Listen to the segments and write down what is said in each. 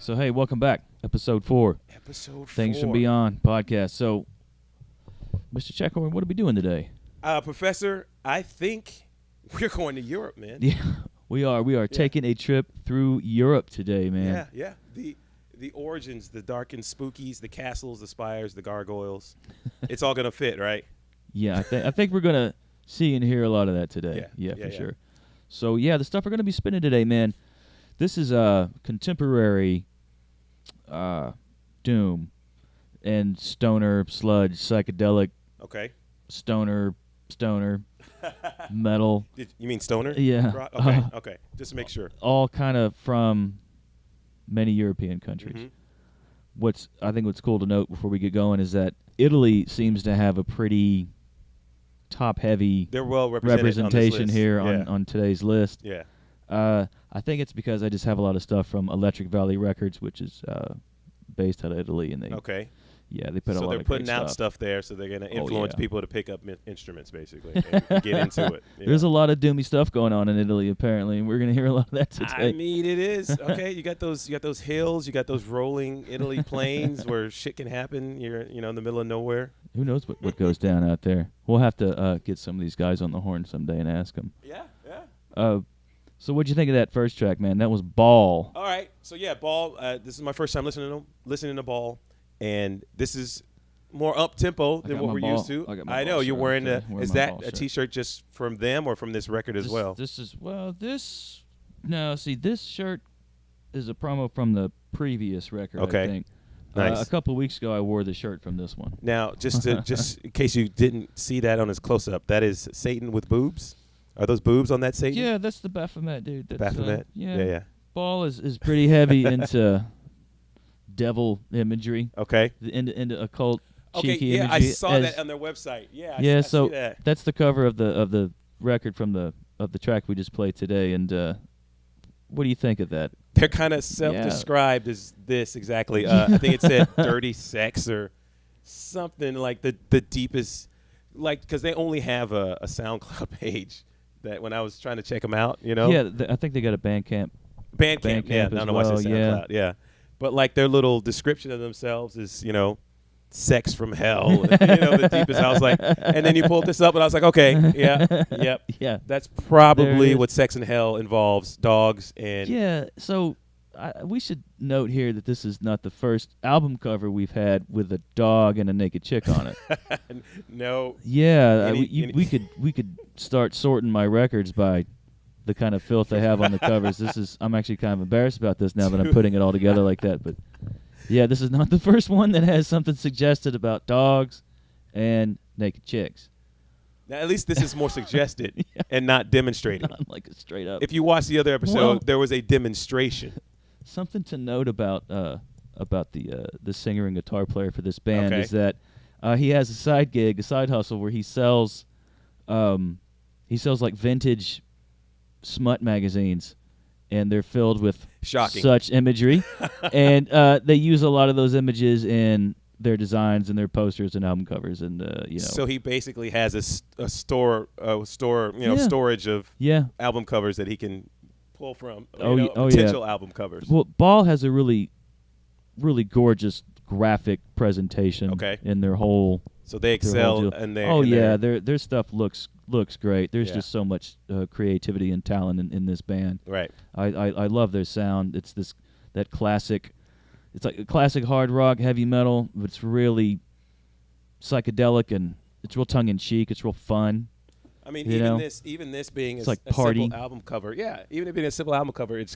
So, hey, welcome back. Episode 4. Things from Beyond podcast. So, Mr. Checkhorn, what are we doing today? Professor, I think we're going to Europe, man. Yeah, we are. We are taking a trip through Europe today, man. Yeah. The origins, the dark and spookies, the castles, the spires, the gargoyles. It's all going to fit, right? Yeah, I think we're going to see and hear a lot of that today. Yeah, for sure. So, yeah, the stuff we're going to be spinning today, man. This is contemporary doom and stoner, sludge, psychedelic. Okay. Stoner, metal. You mean stoner? Yeah. Okay. Just to make sure. All kind of from many European countries. Mm-hmm. I think what's cool to note before we get going is that Italy seems to have a pretty top-heavy representation here on today's list. Yeah. I think it's because I just have a lot of stuff from Electric Valley Records, which is based out of Italy, and they put a lot of great stuff. So they're putting out stuff there, so they're going to influence people to pick up instruments, basically, and get into it. There's a lot of doomy stuff going on in Italy, apparently, and we're going to hear a lot of that today. I mean, it is okay. You got those hills, you got those rolling Italy plains where shit can happen. You're in the middle of nowhere. Who knows what goes down out there? We'll have to get some of these guys on the horn someday and ask them. Yeah. So what'd you think of that first track, man? That was Ball. All right. So yeah, Ball. This is my first time listening to Ball, and this is more up tempo than what we're used to. I know you're wearing is that a T-shirt just from them or from this record as well? This shirt is a promo from the previous record. Okay. I think. Nice. A couple of weeks ago, I wore the shirt from this one. Now, just in case you didn't see that on his close-up, that is Satan with boobs. Are those boobs on that Satan? Yeah, that's the Baphomet, dude. Baphomet? Yeah. Ball is pretty heavy into devil imagery. Okay. Into occult, cheeky imagery. I saw that on their website. Yeah, I so see that. That's the cover of the record from the track we just played today. And what do you think of that? They're kind of self-described as this exactly. I think it said dirty sex or something like the deepest, like because they only have a SoundCloud page. That when I was trying to check them out, Yeah, I think they got a Bandcamp. Bandcamp, yeah. I don't know why I said SoundCloud, yeah. But like their little description of themselves is, sex from hell, the deepest. I was like, and then you pulled this up, and I was like, okay, yeah. That's probably what Sex in Hell involves, dogs and. Yeah, so we should note here that this is not the first album cover we've had with a dog and a naked chick on it. No. Yeah, we could start sorting my records by the kind of filth they have on the covers. I'm actually kind of embarrassed about this now that I'm putting it all together like that. But yeah, this is not the first one that has something suggested about dogs and naked chicks. Now, at least this is more suggested and not demonstrated. Not like a straight up. If you watch the other episode, there was a demonstration. Something to note about the singer and guitar player for this band is that he has a side gig, a side hustle where he sells like vintage smut magazines, and they're filled with such imagery, and they use a lot of those images in their designs and their posters and album covers, and So he basically has a storage of album covers that he can pull from. Potential album covers. Well, Ball has a really, really gorgeous graphic presentation. In their whole. So they excel in their. Their stuff looks great. There's just so much creativity and talent in this band. Right. I love their sound. It's that classic. It's like a classic hard rock, heavy metal, but it's really psychedelic and it's real tongue in cheek. It's real fun. I mean, even this being a simple album cover. Yeah, even it being a simple album cover, it's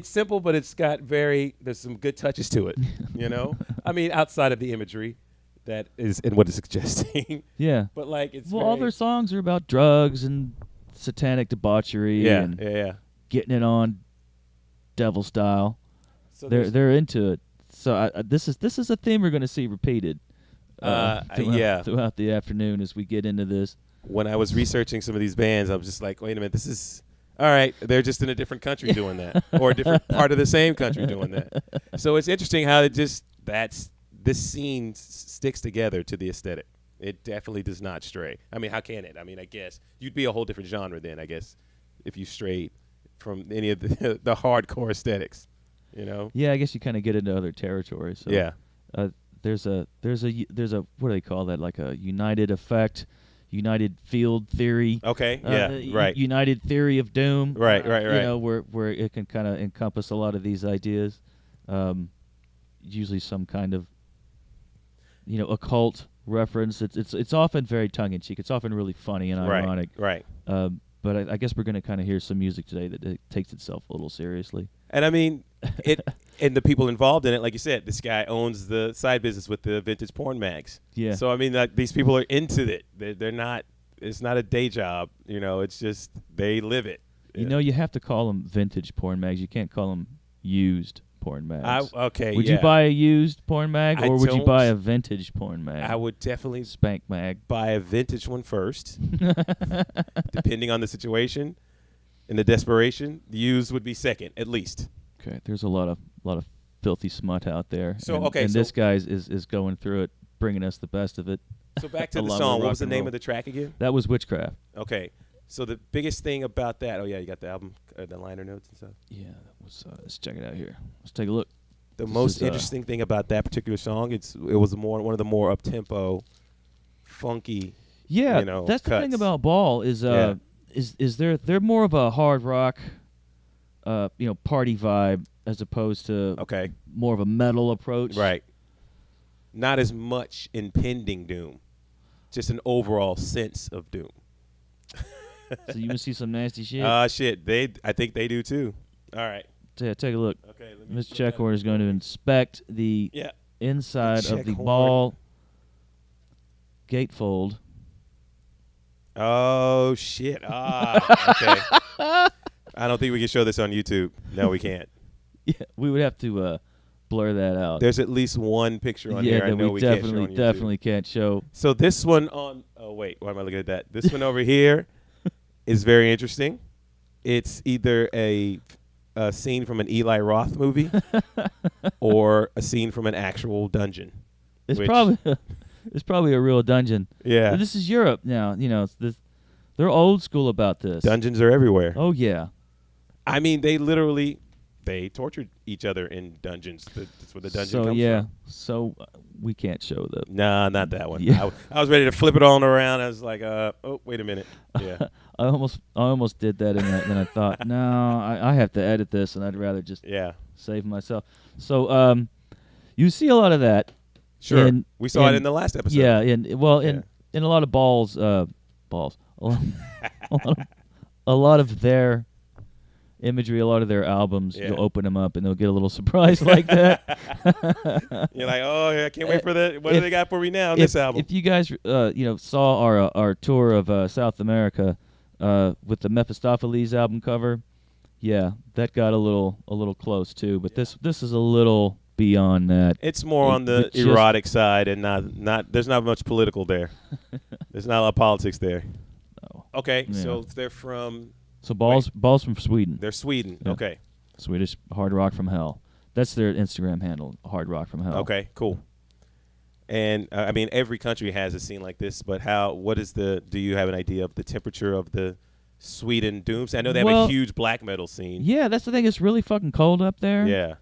simple, but it's got there's some good touches to it. I mean, outside of the imagery that is and what it's suggesting. Yeah. But like it's all their songs are about drugs and satanic debauchery. Yeah. Getting it on, devil style. So they're into it. So this is a theme we're going to see repeated throughout the afternoon as we get into this. When I was researching some of these bands, I was just like, wait a minute, this is all right. They're just in a different country doing that, or a different part of the same country doing that. So it's interesting how this scene sticks together to the aesthetic. It definitely does not stray. I mean, how can it? I mean, I guess you'd be a whole different genre then, I guess, if you strayed from any of the hardcore aesthetics. You know. Yeah, I guess you kind of get into other territory. So Yeah. There's a what do they call that? Like a united effect, united field theory. Okay. Yeah. Right. United theory of doom. Right. Right. You Right. know, where it can kind of encompass a lot of these ideas. Usually some kind of, occult reference. It's often very tongue in cheek. It's often really funny and ironic. Right. But I guess we're going to kind of hear some music today that takes itself a little seriously. And I mean, and the people involved in it, like you said, this guy owns the side business with the vintage porn mags. Yeah. So I mean, like, these people are into it. They're not. It's not a day job. It's just they live it. You have to call them vintage porn mags. You can't call them used porn mags. Would you buy a used porn mag, or would you buy a vintage porn mag? I would definitely spank mag. Buy a vintage one first, depending on the situation and the desperation. The used would be second, at least. Okay, there's a lot of filthy smut out there. So and this guy is going through it, bringing us the best of it. So back to the song. What was the name of the track again? That was Witchcraft. Okay. So the biggest thing about that, you got the album, the liner notes and stuff. Yeah, that was. Let's check it out here. Let's take a look. The most interesting thing about that particular song, it was one of the more up tempo, funky. Yeah, that's cuts. The thing about Ball is they're more of a hard rock, party vibe as opposed to more of a metal approach. Right. Not as much impending doom, just an overall sense of doom. So you want to see some nasty shit? Shit. I think they do too. All right. Yeah, take a look. Okay. Miss Checkhorn is going to inspect the inside of the Ball gatefold. Oh shit! Okay. I don't think we can show this on YouTube. No, we can't. Yeah, we would have to blur that out. There's at least one picture on here. I know we definitely can't show. So this one on. Oh wait, why am I looking at that? This one over here is very interesting. It's either a scene from an Eli Roth movie or a scene from an actual dungeon. It's probably a real dungeon. Yeah. But this is Europe now. They're old school about this. Dungeons are everywhere. Oh yeah. I mean, they tortured each other in dungeons. That's where the dungeon comes from. So we can't show the. Nah, not that one. Yeah. I was ready to flip it on around. I was like, oh, wait a minute. Yeah. I almost did that, and then I thought, no, I have to edit this, and I'd rather just save myself. So you see a lot of that. Sure. We saw it in the last episode. Yeah. In a lot of balls. A lot of their imagery, a lot of their albums, you'll open them up and they'll get a little surprise like that. You're like, oh, I can't wait for that. What do they got for me now on this album? If you guys, saw our tour of South America with the Mephistopheles album cover, that got a little close too. But this is a little beyond that. It's more on the erotic side, and not. There's not much political there. There's not a lot of politics there. No. Okay, so they're from. So balls from Sweden. They're Sweden. Yeah. Okay. Swedish Hard Rock from Hell. That's their Instagram handle, Hard Rock from Hell. Okay, cool. And I mean, every country has a scene like this, but do you have an idea of the temperature of the Sweden dooms? I know they have a huge black metal scene. Yeah, that's the thing. It's really fucking cold up there. Yeah.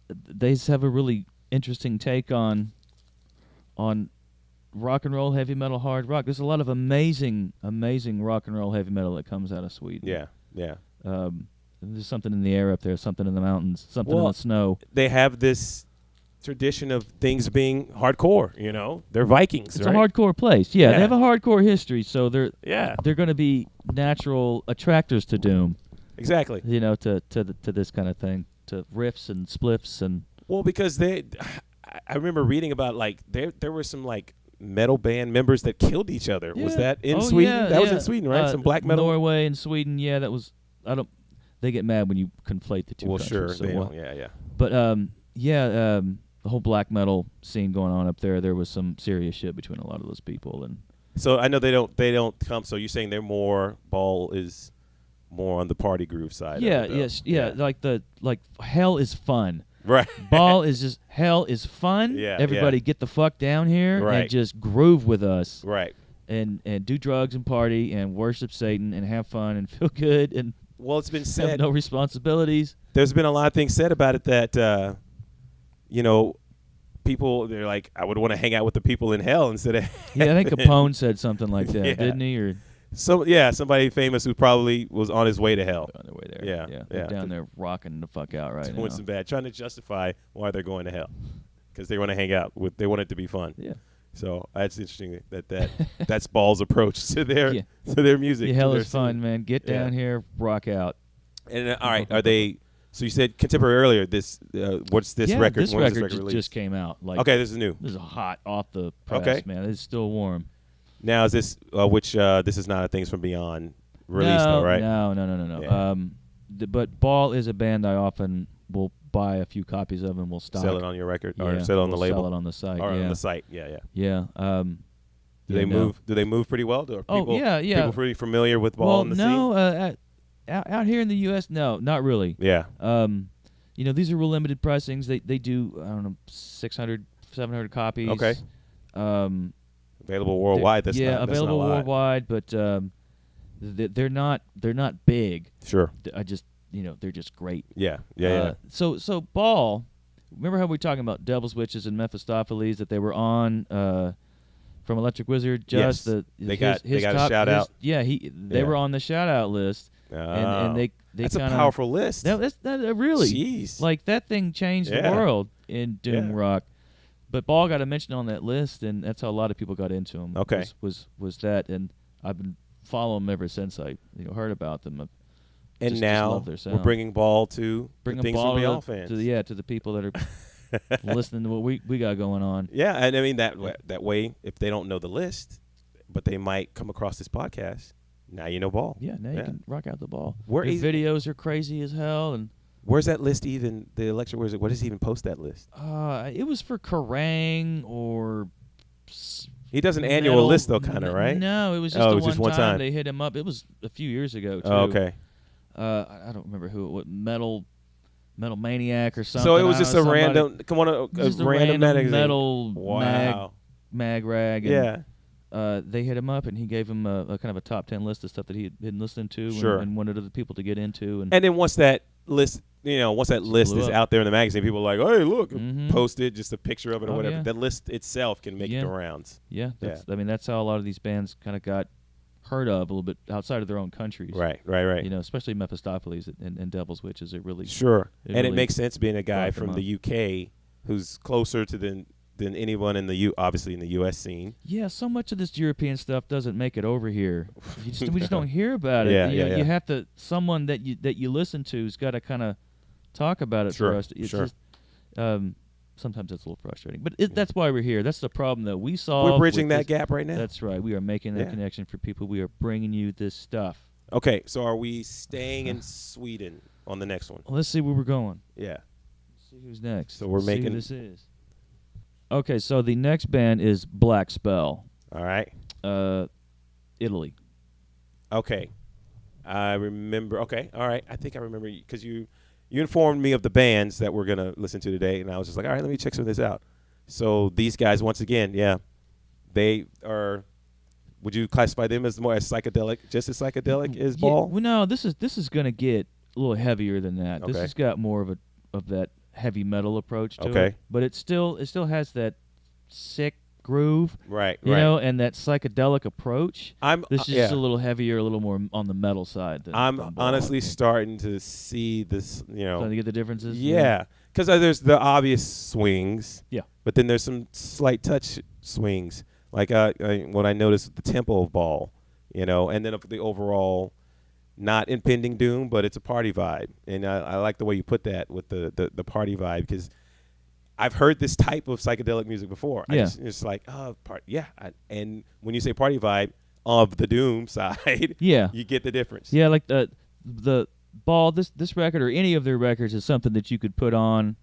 They just have a really interesting take on rock and roll, heavy metal, hard rock. There's a lot of amazing rock and roll, heavy metal that comes out of Sweden. Yeah. There's something in the air up there, something in the mountains, something in the snow. They have this tradition of things being hardcore. They're Vikings. It's right? a hardcore place. Yeah, they have a hardcore history, so they're going to be natural attractors to doom. Exactly. To this kind of thing, to riffs and spliffs and. Well, because I remember reading about there were some metal band members that killed each other. Yeah. Was that in Sweden? Yeah, that was in Sweden, right? Some black metal. Norway and Sweden. Yeah, that was. They get mad when you conflate the two. Well, countries. sure. Yeah. But the whole black metal scene going on up there. There was some serious shit between a lot of those people, and. So I know they don't come. So you're saying Ball is more on the party groove side. Yeah. Yeah. Like hell is fun. Right. Ball is just hell is fun. Yeah. Everybody get the fuck down here and just groove with us. Right. And do drugs and party and worship Satan and have fun and feel good and Well, it's been have said. no responsibilities. There's been a lot of things said about it that, people, they're like, I would want to hang out with the people in hell instead of. Yeah, I think Capone said something like that, Yeah. didn't he? Or somebody famous who probably was on his way to hell. on their way there. Yeah, They're yeah. down there rocking the fuck out right Doing now. some bad, trying to justify why they're going to hell, because they want to hang out with. They want it to be fun. Yeah. So that's interesting that's Ball's approach to their Yeah. to their music. The to hell their is fun, scene. man. Get down here, rock out. And all right, are they? So you said contemporary earlier. This what's this Yeah, record? This When was record released? just came out. Like, Okay, this is new. This is hot off the press, Okay. man. It's still warm. Now is this this is not a Things from Beyond release no, though, right? No. Yeah. But Ball is a band I often will buy a few copies of and will stock. Sell it on your record Yeah, or sell it on the we'll label Sell it on the site. or yeah. on the site. Yeah. Yeah. Do they move? Do they move pretty well? Are Oh, people, yeah. People pretty familiar with Ball Well, in the no. Out here in the U.S., no, not really. scene? Yeah. These are real limited pressings. They do, I don't know, 600, 700 copies. Okay. Available worldwide. That's not, available that's not a lot. worldwide, but they're not big. Sure. I just they're just great. Yeah. So Ball, remember how we were talking about Devil's Witches and Mephistopheles that they were on from Electric Wizard? Just Yes. They got a shout out. Yeah, they were on the shout out list, and they that's kinda, a powerful list. That's really Jeez. like that thing changed the Yeah. world in doom Yeah. rock. But Ball got a mention on that list, and that's how a lot of people got into him. Okay. was that, and I've been following them ever since I heard about them. And just now love their sound. we're bringing Ball to Bring the them Things Ball from Beyond to fans. to the people that are listening to what we got going on. Yeah, and I mean that way, if they don't know the list, but they might come across this podcast. Now you know Ball. Yeah, now you can rock out the Ball. Where Their is- videos are crazy as hell, and Where's that list even? The Electric Wizard. What does he even post that list? it was for Kerrang or. He does an annual Metal- list though, kind of, right? No, it was just Oh, it the was just one one time. they hit him up. It was a few years ago too. Oh, okay. I don't remember what Metal Maniac or something. So it was I just don't a know, somebody- random. Come on, a just random magazine. metal Wow. mag rag. And, Yeah. they hit him up, and he gave him a kind of a top 10 list of stuff that he had been listening to Sure. and wanted other people to get into. And then once that list, list blew is up. out there in the magazine, people are like, hey, look, Mhm. post it, just a picture of it or Oh, whatever. yeah. That list itself can make Yeah. the rounds. yeah, I mean, that's how a lot of these bands kind of got heard of a little bit outside of their own countries. Right. Especially Mephistopheles and Devil's Witches. It really Sure. It And it really makes sense being a guy brought them from the UK who's closer to than anyone in the obviously in the US scene. Yeah, so much of this European stuff doesn't make it over here. We just don't hear about it. Yeah, you know, yeah. You have to someone that you listen to's got to kind of talk about it Sure, for us. It's sure. just sometimes it's a little frustrating, but that's why we're here. That's the problem that we solve. We're bridging with that this. gap right now. That's right. We are making that Yeah. connection for people. We are bringing you this stuff. Okay, so are we staying in Sweden on the next one? Well, let's see where we're going. Yeah. Let's see who's next. So we're Let's see who making- this is. Okay, so the next band is Black Spell, All right. Italy. Okay. I remember. Okay. All right. I think I remember because you informed me of the bands that we're going to listen to today, and I was just like, all right, let me check some of this out. So these guys, once again, yeah, they are. Would you classify them as more as psychedelic, just as psychedelic as Ball? Well, no, this is going to get a little heavier than that. This Okay. has got more of that heavy metal approach to Okay. it. But it still has that sick groove, Right. you right. know, and that psychedelic approach. This is yeah. just a little heavier, a little more on the metal side. Than I'm Ball. honestly starting to see this. Starting to get the differences. Yeah, because there's the obvious swings. Yeah. But then there's some slight touch swings, like what I noticed with the tempo of Ball, and then of the overall, not impending doom, but it's a party vibe, and I like the way you put that with the party vibe because I've heard this type of psychedelic music before. Yeah. It's like and when you say party vibe of the doom side, Yeah. you get the difference. Yeah, like the Ball. This record or any of their records is something that you could put on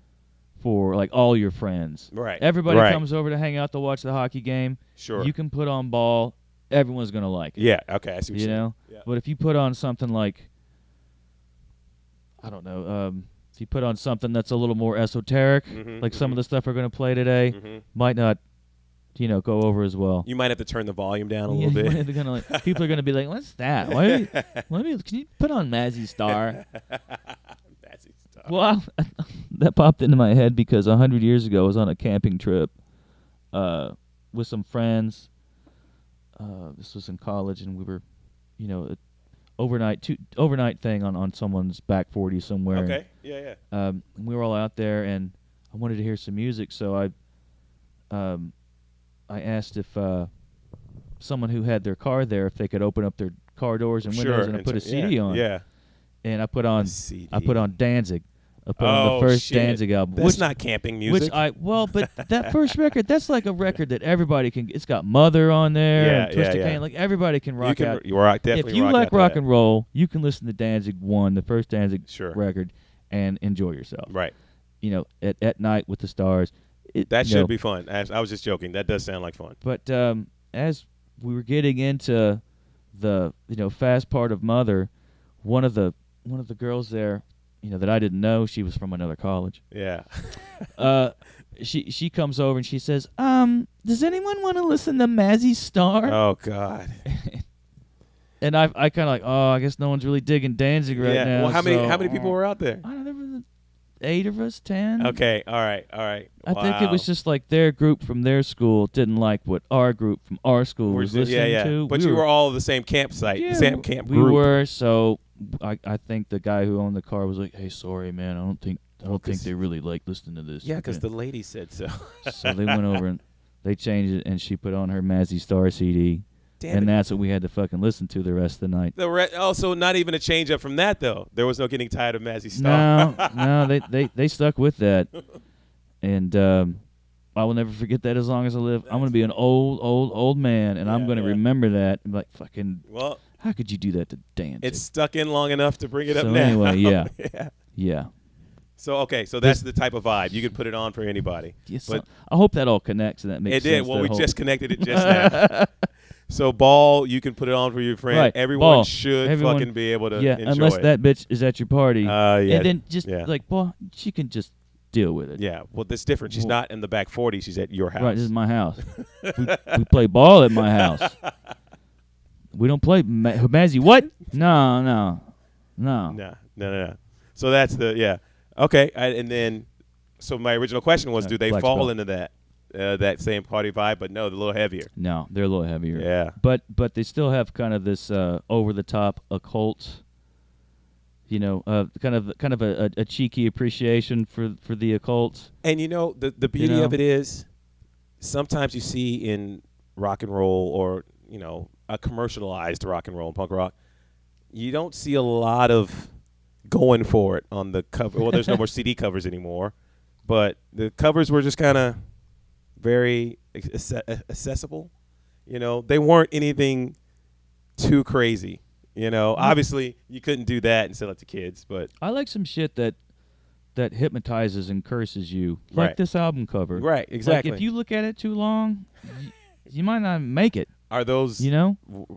for like all your friends. Right. Everybody Right. comes over to hang out to watch the hockey game. Sure. You can put on Ball. Everyone's gonna like it. Yeah. Okay. I see what You you're know. saying. Yeah. But if you put on something like, I don't know, if you put on something that's a little more esoteric, Mhm, like some of mhm. the stuff we're gonna play today, Mhm. might not go over as well. You might have to turn the volume down a Yeah, little you might bit. have to kinda people are gonna be like, "What's that? Why? Can you put on Mazzy Star?" That's his stuff. Well, that popped into my head because 100 years ago I was on a camping trip with some friends. This was in college, and we were, overnight thing on someone's back 40 somewhere. Okay. Yeah. We were all out there, and I wanted to hear some music, so I asked if someone who had their car there, if they could open up their car doors and windows, and I put a CD on. Yeah. And I put on CD. Danzig. I put on the first shit. Danzig album. That's not camping music. But that first record, that's like a record that everybody can. It's got Mother on there, and Twisted Pain. Like everybody can rock out. You rock definitely. If you rock like out to rock that. and roll, you can listen to Danzig 1, the first Danzig Sure. record, and enjoy yourself. Right. At night with the stars. That should be fun. I was just joking. That does sound like fun. But as we were getting into the fast part of Mother, one of the girls there, that I didn't know, she was from another college. Yeah. She comes over and she says, "Does anyone want to listen to Mazzy Star?" Oh God. And I kind of like, oh, I guess no one's really digging Danzig right now. Well, how many people were out there? I don't know, there was 8 of us, 10. Okay. All right. I think it was just like their group from their school didn't like what our group from our school was listening to. But you were all the same campsite, Yeah, same camp we group. were. So I think the guy who owned the car was like, "Hey, sorry, man, I don't think they really like listening to this." Yeah, because the lady said so. So they went over and they changed it, and she put on her Mazzy Star CD. Damn And it. that's what we had to fucking listen to the rest of the night. So not even a change up from that though. There was no getting tired of Mazzy Star. No, they stuck with that, and I will never forget that as long as I live. I'm gonna be an old man, and I'm gonna remember that. And be like, fucking, Well, how could you do that to Danzig? it's stuck in long enough to bring it up So now. anyway, yeah. Yeah. Yeah. So that's the type of vibe you could put it on for anybody. Yes, But I hope that all connects and that makes it sense. did. Well, that we whole- just connected it just now. So Ball, you can put it on for your friend. Right, Everyone Ball. should Everyone- fucking be able to yeah, enjoy unless it. that bitch is at your party. Yeah. And then just yeah. like, well, she can just deal with it. Yeah. Well, that's different. She's not in the back 40. She's at your house. Right, this is my house. we play ball at my house. We don't play Mazzy. What? No. No. So that's Okay. And then, so my original question was, do they Black fall Spell. into that same party vibe? But no, they're a little heavier. No, they're a little heavier. Yeah. But they still have kind of this over the top occult. Kind of a cheeky appreciation for the occult. And the beauty of it is, sometimes you see in rock and roll or a commercialized rock and roll and punk rock, you don't see a lot of going for it on the cover. Well, there's no more CD covers anymore, but the covers were just kind of very accessible. They weren't anything too crazy. Obviously you couldn't do that and sell it to kids, but I like some shit that hypnotizes and curses you, like Right. this album cover. right, exactly. Like if you look at it too long, you might not make it. Are those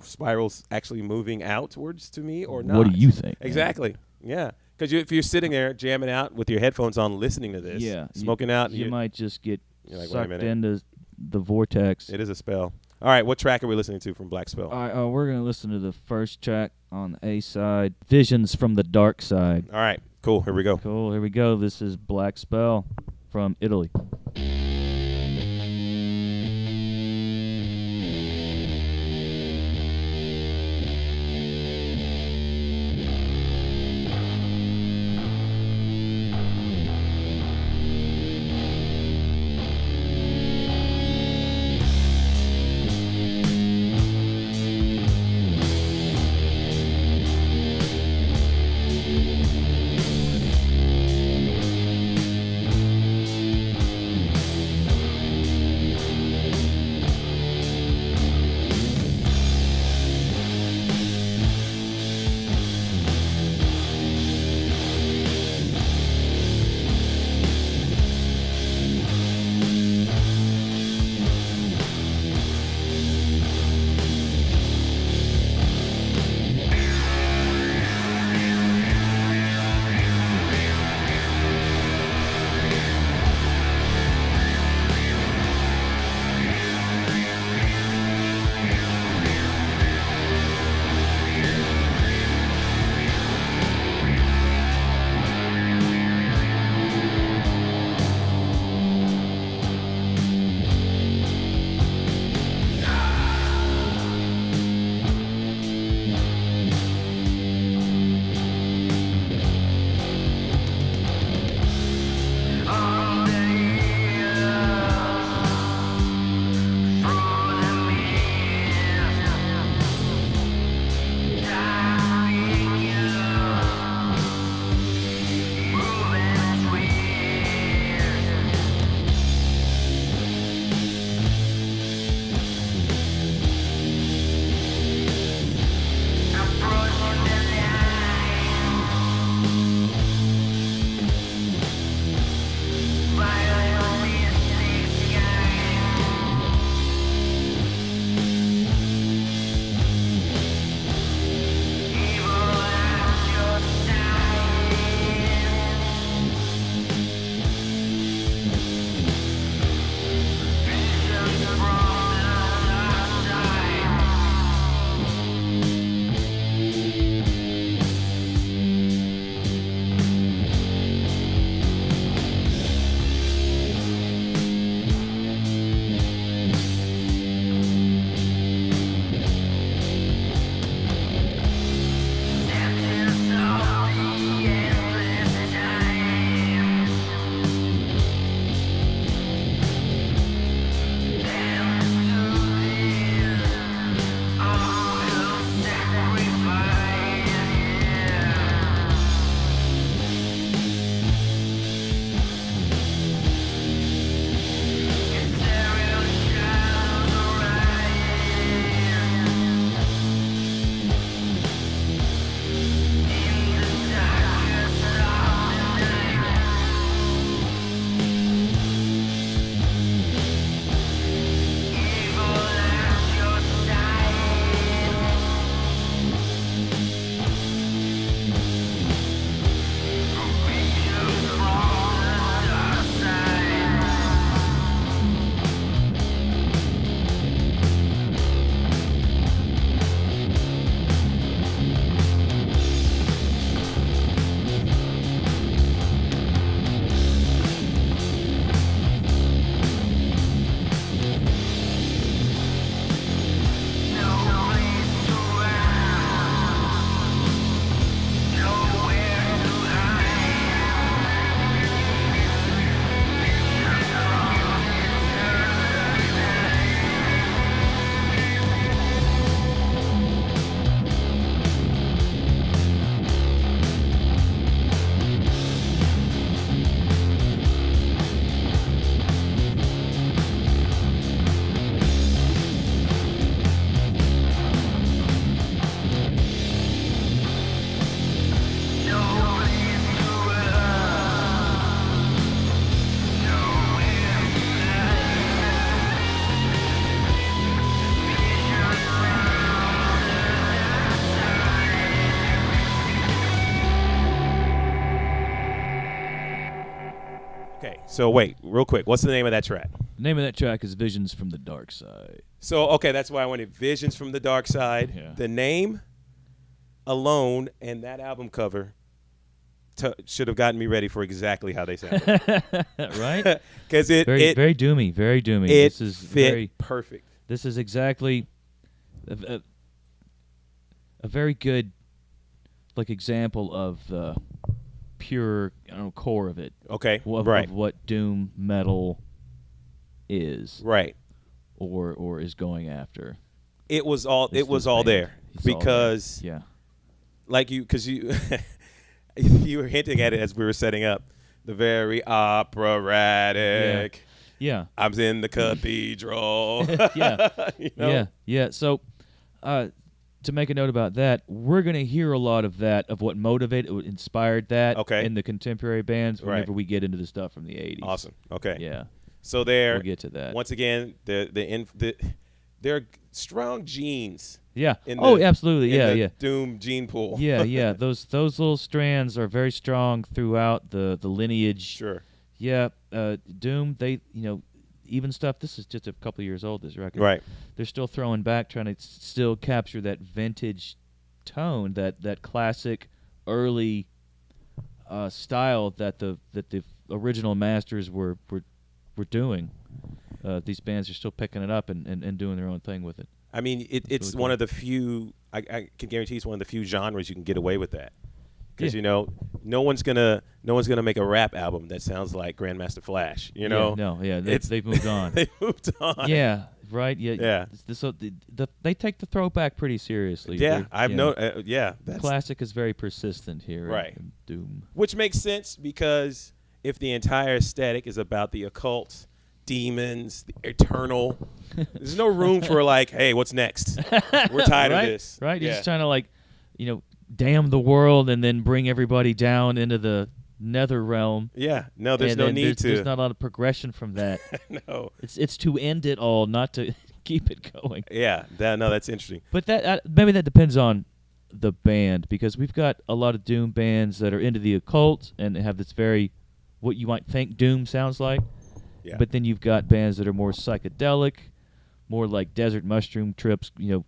spirals actually moving outwards to me or not? What do you think? man? Exactly. Yeah. Because if you're sitting there jamming out with your headphones on, listening to this, smoking out, you might just get you're like, wait a sucked minute. into the vortex. It is a spell. All right, what track are we listening to from Black Spell? All right, we're gonna listen to the first track on the A side, "Visions from the Dark Side." All right, cool. Here we go. Cool. Here we go. This is Black Spell from Italy. Okay, so wait, real quick. What's the name of that track? The name of that track is Visions from the Dark Side. So, okay, that's why I wanted Visions from the Dark Side. Yeah. The name alone and that album cover should have gotten me ready for exactly how they sounded. Right? Because very doomy, very doomy. It This is fit very perfect. This is exactly a very good example of the pure core of it. Okay, Of what doom metal is. Right. Or is going after. It was all there because like because you you were hinting at it as we were setting up. The very operatic. Yeah. I'm in the cathedral. Yeah. You know? Yeah. So, to make a note about that, we're going to hear a lot of that, of what motivated, what inspired that in the contemporary bands whenever we get into the stuff from the 80s. Awesome. Okay. Yeah. So we'll get to that. Once again, there are strong genes. Yeah. Absolutely. In the doom gene pool. Yeah. Those little strands are very strong throughout the lineage. Sure. Yeah. Doom. They even stuff. This is just a couple years old. This record. Right. They're still throwing back, trying to still capture that vintage tone, that classic early style that the original masters were doing. These bands are still picking it up and doing their own thing with it. I mean, it's really one of the few. I can guarantee it's one of the few genres you can get away with that, because no one's gonna make a rap album that sounds like Grandmaster Flash. They've moved on. They moved on. Yeah, right. Yeah. So they take the throwback pretty seriously. Yeah, Classic is very persistent here. Right. In doom. Which makes sense, because if the entire aesthetic is about the occult, demons, the eternal, there's no room for hey, what's next? We're tired of this. Right? You're just trying to damn the world and then bring everybody down into the nether realm. Yeah. No, there's no need to. There's not a lot of progression from that. No. It's to end it all, not to keep it going. Yeah. That's interesting. But that maybe that depends on the band, because we've got a lot of doom bands that are into the occult and have this very what you might think doom sounds like. Yeah. But then you've got bands that are more psychedelic, more like desert mushroom trips, and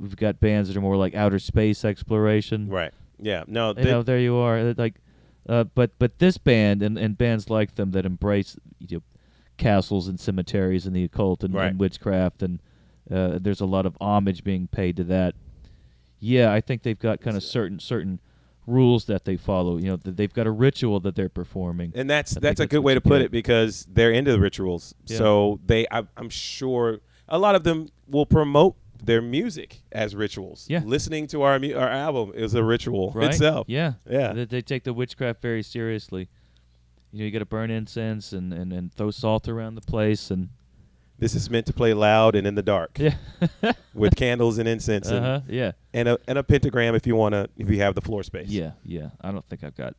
we've got bands that are more like outer space exploration. Right. Yeah. No. There you are. But this band and bands like them that embrace castles and cemeteries and the occult and witchcraft, and there's a lot of homage being paid to that. Yeah, I think they've got kind of certain rules that they follow. They've got a ritual that they're performing, and that's a good way to put it, because they're into the rituals. Yeah. So I'm sure a lot of them will promote their music as rituals. Yeah, listening to our album is a ritual itself. Yeah. They take the witchcraft very seriously. You got to burn incense and throw salt around the place, and this is meant to play loud and in the dark. Yeah. With candles and incense. And a pentagram if you have the floor space. Yeah. I don't think I've got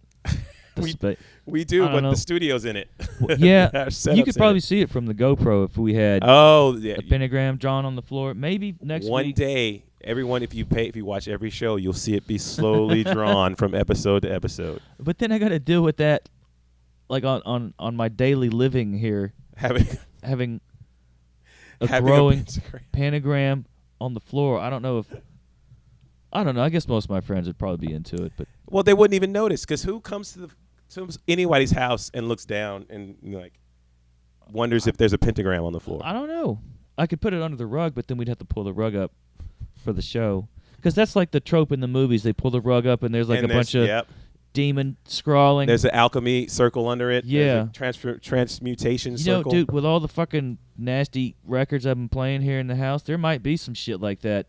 the space. We do, but the studio's in it. Yeah. You could probably see it from the GoPro if we had a pentagram drawn on the floor. Maybe next week. One day, everyone, if you watch every show, you'll see it be slowly drawn from episode to episode. But then I got to deal with that, on my daily living here, having a growing pentagram on the floor. I don't know. I guess most of my friends would probably be into it, but they wouldn't even notice, because who comes to anybody's house and looks down and wonders if there's a pentagram on the floor? I don't know. I could put it under the rug, but then we'd have to pull the rug up for the show, because that's like the trope in the movies. They pull the rug up and there's a bunch of demon scrawling. There's an alchemy circle under it. Yeah. There's a transmutation circle. Dude, with all the fucking nasty records I've been playing here in the house, there might be some shit like that.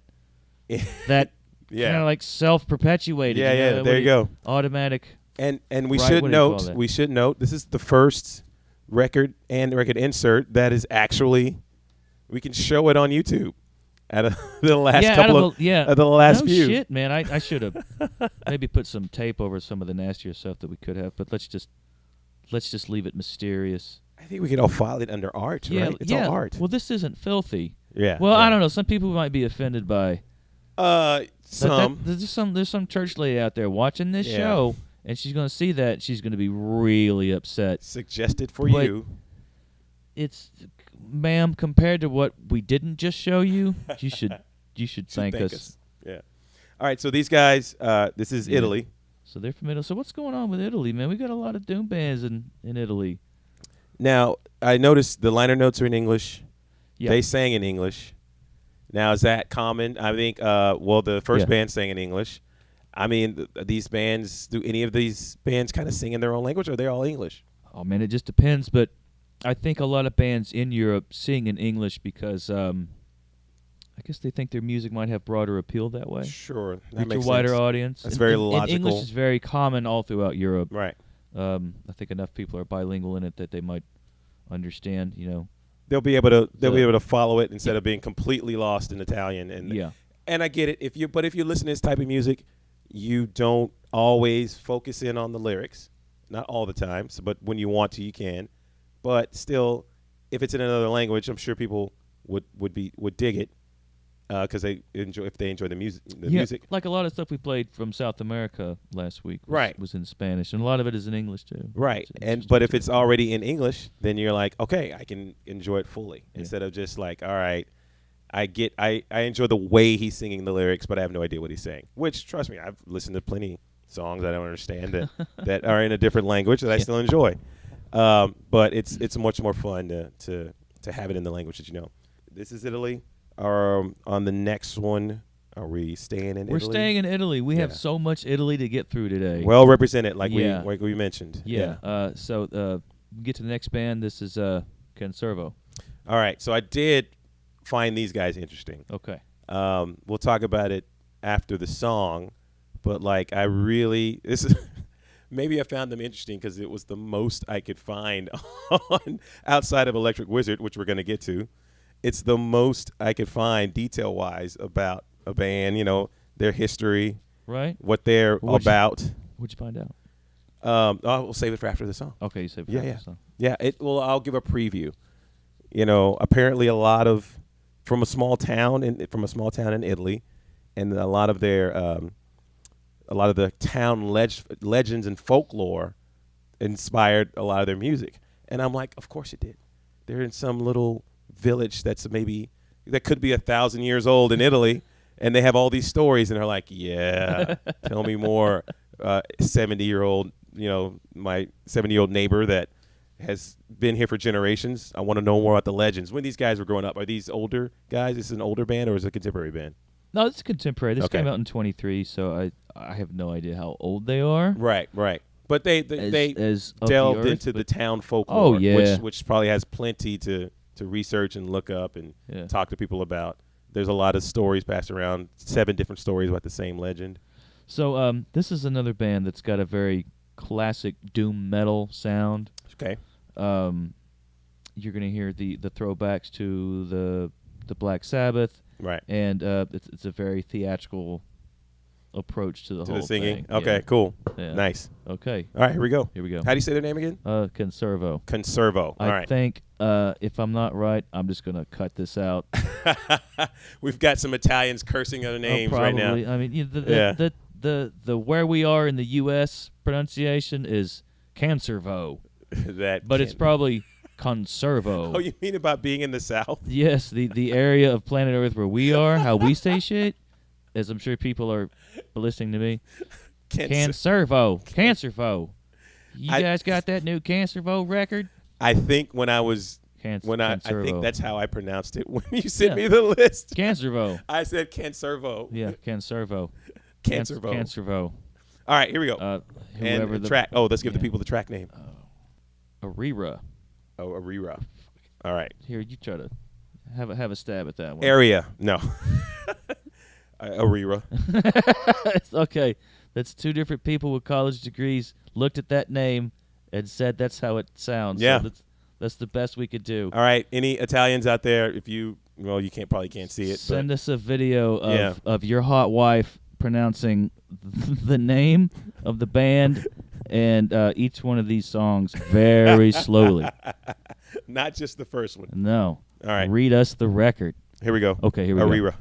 That kind of like self-perpetuated. Yeah, there you go. Automatic. And we should note this is the first record and record insert that is actually, we can show it on YouTube. The last the last few. Shit, man. I should have maybe put some tape over some of the nastier stuff that we could have, but let's just leave it mysterious. I think we could all file it under art, right? It's all art. Well, this isn't filthy. Yeah. Well, I don't know. Some people might be offended by some. There's some church lady out there watching this show and she's going to see that. She's going to be really upset. Suggested for But you. It's, ma'am, compared to what we didn't just show you, you should thank us. Yeah. All right, so these guys, this is Italy. So they're from Italy. So what's going on with Italy, man? We got a lot of doom bands in Italy. Now, I noticed the liner notes are in English. Yeah. They sang in English. Now, is that common? I think, the first band sang in English. I mean, these bands, do any of these bands kind of sing in their own language, or are they all English? Oh, man, it just depends. But I think a lot of bands in Europe sing in English because I guess they think their music might have broader appeal that way. Sure. That Reach makes a wider sense. audience. That's very logical. And English is very common all throughout Europe. Right. I think enough people are bilingual in it that they might understand, They'll be able to follow it instead of being completely lost in Italian. And I get it. If you listen to this type of music, you don't always focus in on the lyrics, not all the time. But when you want to, you can. But still, if it's in another language, I'm sure people would dig it because they enjoy the music. Music, like a lot of stuff we played from South America last week. Was in Spanish, and a lot of it is in English too. Right, but if it's already in English, then you're like, okay, I can enjoy it fully instead of just like, all right, I enjoy the way he's singing the lyrics, but I have no idea what he's saying. Which, trust me, I've listened to plenty songs I don't understand that are in a different language that I still enjoy. But it's much more fun to have it in the language that you know. This is Italy. On the next one, are we staying in Italy? We're staying in Italy. We have so much Italy to get through today. Well represented, like we mentioned. Yeah. So we get to the next band. This is Cancervo. All right. So I did find these guys interesting. Okay. We'll talk about it after the song, but this is maybe I found them interesting because it was the most I could find on outside of Electric Wizard, which we're going to get to. It's the most I could find detail-wise about a band, their history, right? What they're about. What'd you find out? We'll save it for after the song. Okay, you save it for after the song. Yeah, I'll give a preview. Apparently a lot of from a small town in Italy, and a lot of the town legends and folklore inspired a lot of their music. And I'm like, of course it did. They're in some little village that could be 1,000 years old in Italy, and they have all these stories, and they're like, yeah, tell me more. 70-year-old, my 70-year-old neighbor that has been here for generations. I want to know more about the legends. When these guys were growing up, are these older guys? Is this an older band or is it a contemporary band? No, it's contemporary. This came out in 23, so I have no idea how old they are. Right. But they delved into the town folklore, which probably has plenty to research and look up and talk to people about. There's a lot of stories passed around, 7 different stories about the same legend. So this is another band that's got a very classic doom metal sound. Okay. You're going to hear the throwbacks to the Black Sabbath. Right. And it's a very theatrical approach to the whole singing. thing. Okay, cool. Yeah. Nice. Okay. All right, here we go. How do you say their name again? Cancervo. All right. I think if I'm not right, I'm just going to cut this out. We've got some Italians cursing other names right now. I mean, the where we are in the U.S. pronunciation is Cancervo. But it's probably Conservo. Oh, you mean about being in the South? Yes, the area of planet Earth where we are, how we say shit, as I'm sure people are listening to me. Cancervo. You guys got that new Cancervo record? I think when I was I think that's how I pronounced it when you sent me the list. Cancervo. I said Cancervo. Yeah, Cancervo. Cancervo. All right, here we go. And the track. Oh, let's give the people the track name. Arira. Oh, Arira. All right. Here, you try to have a stab at that one. Area. No. Arira. Okay. That's 2 different people with college degrees looked at that name and said that's how it sounds. Yeah. So that's the best we could do. All right. Any Italians out there, if you probably can't see it. Send us a video of your hot wife pronouncing the name of the band and each one of these songs very slowly. Not just the first one. No. All right. Read us the record. Here we go. Okay, here we go. Arira.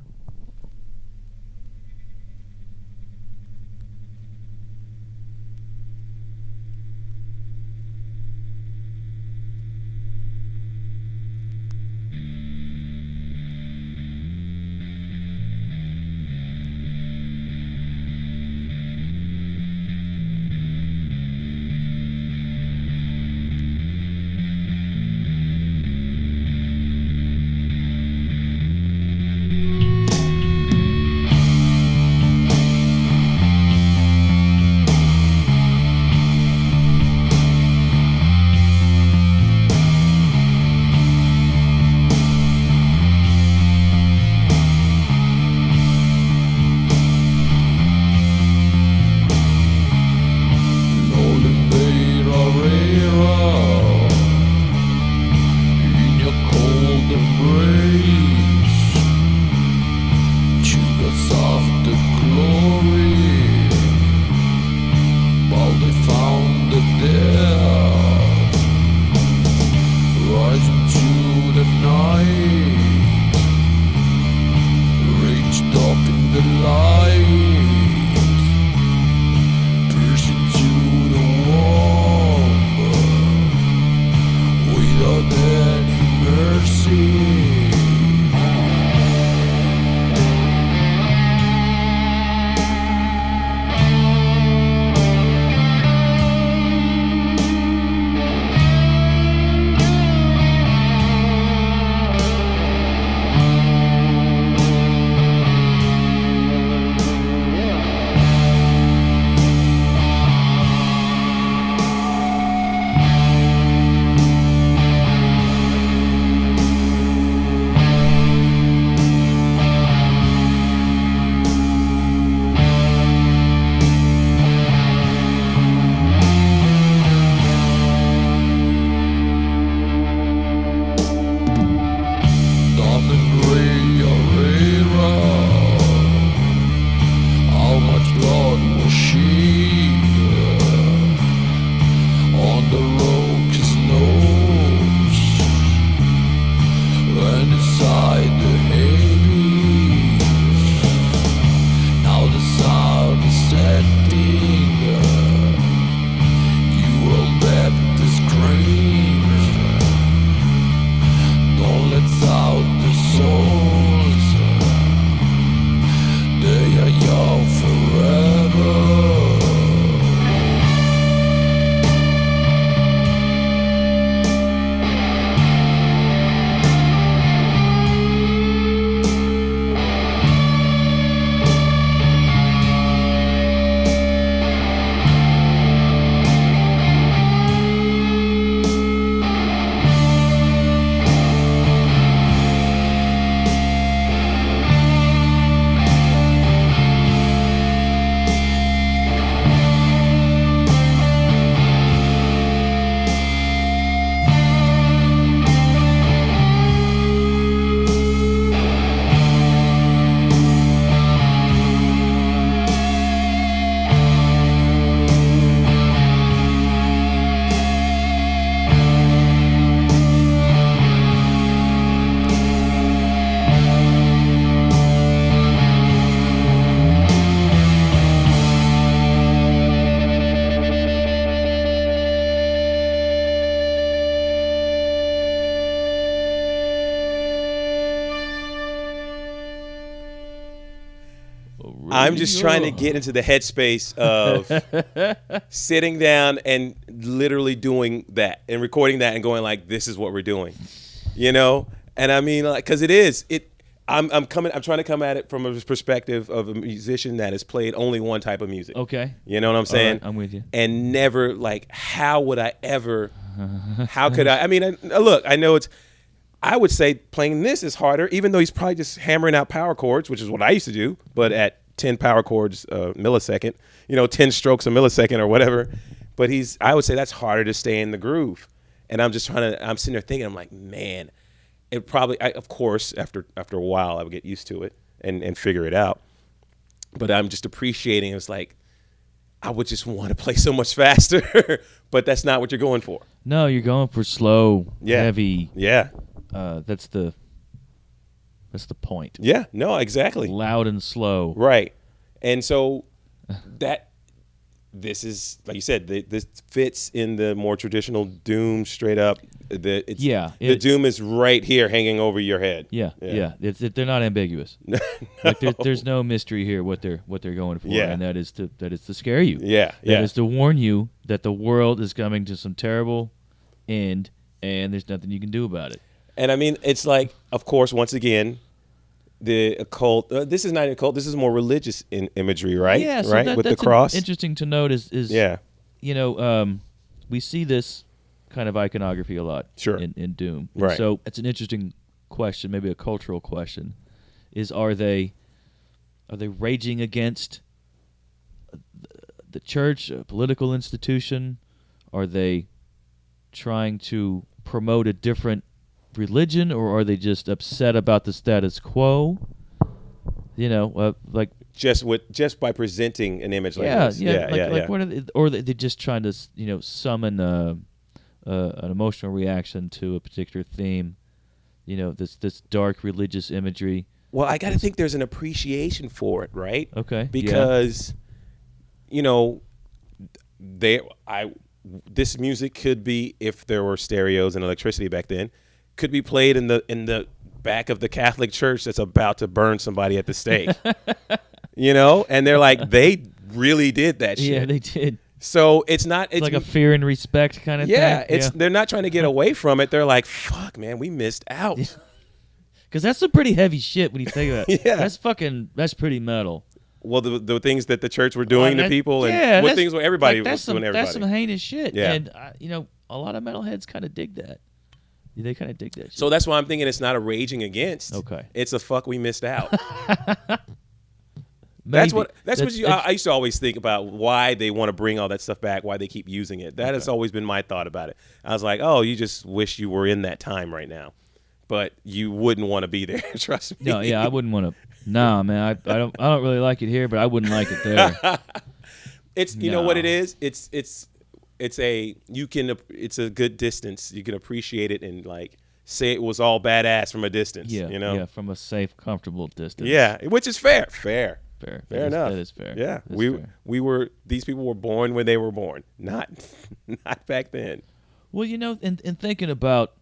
I'm just trying to get into the headspace of sitting down and literally doing that and recording that and going like, this is what we're doing, you know? And I mean, like, cause I'm trying to come at it from a perspective of a musician that has played only one type of music. Okay. You know what I'm saying? Right, I'm with you. And never like, how could I mean, look, I know I would say playing this is harder, even though he's probably just hammering out power chords, which is what I used to do, but at 10 power chords a millisecond, 10 strokes a millisecond or whatever. But I would say that's harder to stay in the groove. And I'm sitting there thinking, I'm like, man, it probably, of course, after a while, I would get used to it and figure it out. But I'm just appreciating, it's like, I would just want to play so much faster, but that's not what you're going for. No, you're going for slow, heavy. Yeah. That's the point. Yeah, no, exactly. Loud and slow. Right. And so this is, like you said, this fits in the more traditional doom straight up. The doom is right here hanging over your head. Yeah. They're not ambiguous. No. Like there's no mystery here what they're going for, and that is to scare you. Yeah. That is to warn you that the world is coming to some terrible end and there's nothing you can do about it. And I mean, it's like, of course, once again, the occult. This is not occult. This is more religious imagery, right? Yeah, so right with that's the cross. Interesting to note is we see this kind of iconography a lot. Sure. In Doom. Right. And so it's an interesting question, maybe a cultural question. Are they raging against the church, a political institution? Are they trying to promote a different religion, or are they just upset about the status quo? Like just by presenting an image like this. What are they, or they're just trying to summon an emotional reaction to a particular theme. This dark religious imagery. Well, I got to think there's an appreciation for it, right? Okay. Because this music could be, if there were stereos and electricity back then, could be played in the back of the Catholic church that's about to burn somebody at the stake. And they're like, they really did that shit. Yeah, they did. So it's like a fear and respect kind of thing. They're not trying to get away from it. They're like, fuck, man, we missed out. Because that's some pretty heavy shit when you think about it. Yeah. that's pretty metal. Well, the things that the church were doing to people, and what things were everybody was doing to everybody. That's some heinous shit. Yeah. And a lot of metalheads kind of dig that. They kind of dig that shit. So that's why I'm thinking it's not a raging against. Okay. It's a fuck, we missed out. That's what I used to always think about, why they want to bring all that stuff back, why they keep using it. That has always been my thought about it. I was like, oh, you just wish you were in that time right now, but you wouldn't want to be there. Trust me. No, yeah, I wouldn't want to. Nah, man, I don't really like it here, but I wouldn't like it there. You know what it is? It's a good distance. You can appreciate it and like say it was all badass from a distance. Yeah, Yeah, from a safe, comfortable distance. Yeah, which is fair. Fair enough. That is fair. Yeah, fair. These people were born when they were born, not back then. Well, in thinking about,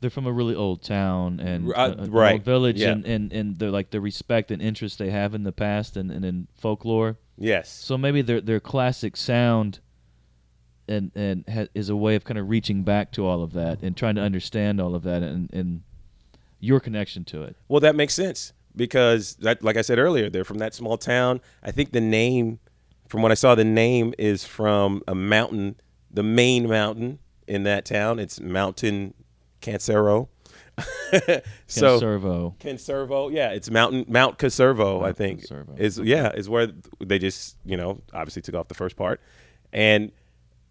they're from a really old town and right. old village, Yeah. and they're like the respect and interest they have in the past and in folklore. Yes. So maybe their classic sound is a way of kind of reaching back to all of that and trying to understand all of that and your connection to it. Well, that makes sense because, like I said earlier, they're from that small town. I think the name, from what I saw, the name is from a mountain, the main mountain in that town. It's Mountain Cancervo. Cancervo. Yeah, it's Mount Cancervo, I think. Cancervo. Is where they just, obviously took off the first part.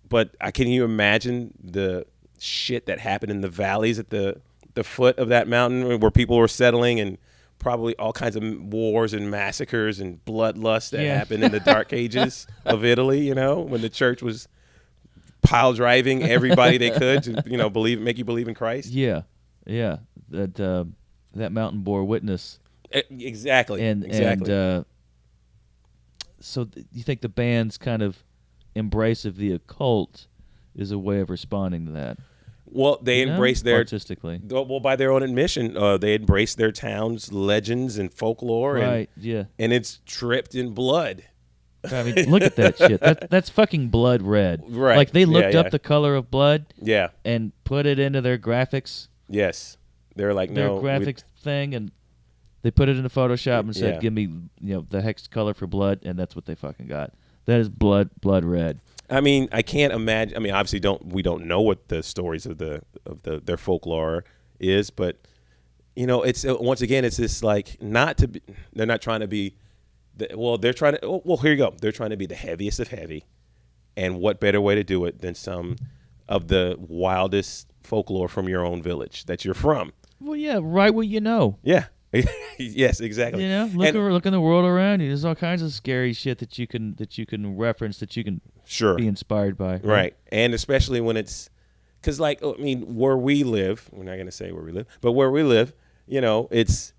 But can you imagine the shit that happened in the valleys at the foot of that mountain where people were settling, and probably all kinds of wars and massacres and bloodlust that happened in the dark ages of Italy, when the church was pile driving everybody they could to, make you believe in Christ. Yeah. That mountain bore witness. Exactly. So you think the band's kind of embrace of the occult is a way of responding to that? Well, they embrace their artistically. Well, by their own admission, they embrace their town's legends and folklore, Right? and it's dripped in blood. I mean, look at that shit. That's fucking blood red. Right. Like they looked up the color of blood. Yeah. And put it into their graphics. Yes. They're like their graphics thing, and they put it into Photoshop and said, "Give me, the hex color for blood," and that's what they fucking got. That is blood red. I mean, I can't imagine. I mean, obviously, we don't know what the stories of their folklore is, but it's once again, it's this like not to be. They're not trying to be. They're trying to. Well, here you go. They're trying to be the heaviest of heavy, and what better way to do it than some of the wildest folklore from your own village that you're from? Well, yeah, right where you know. Yeah. Yes, exactly. Look in the world around you. There's all kinds of scary shit that you can reference, that you can be inspired by. Right. And especially when it's, because like, I mean, where we live, we're not going to say where we live, but where we live, it's,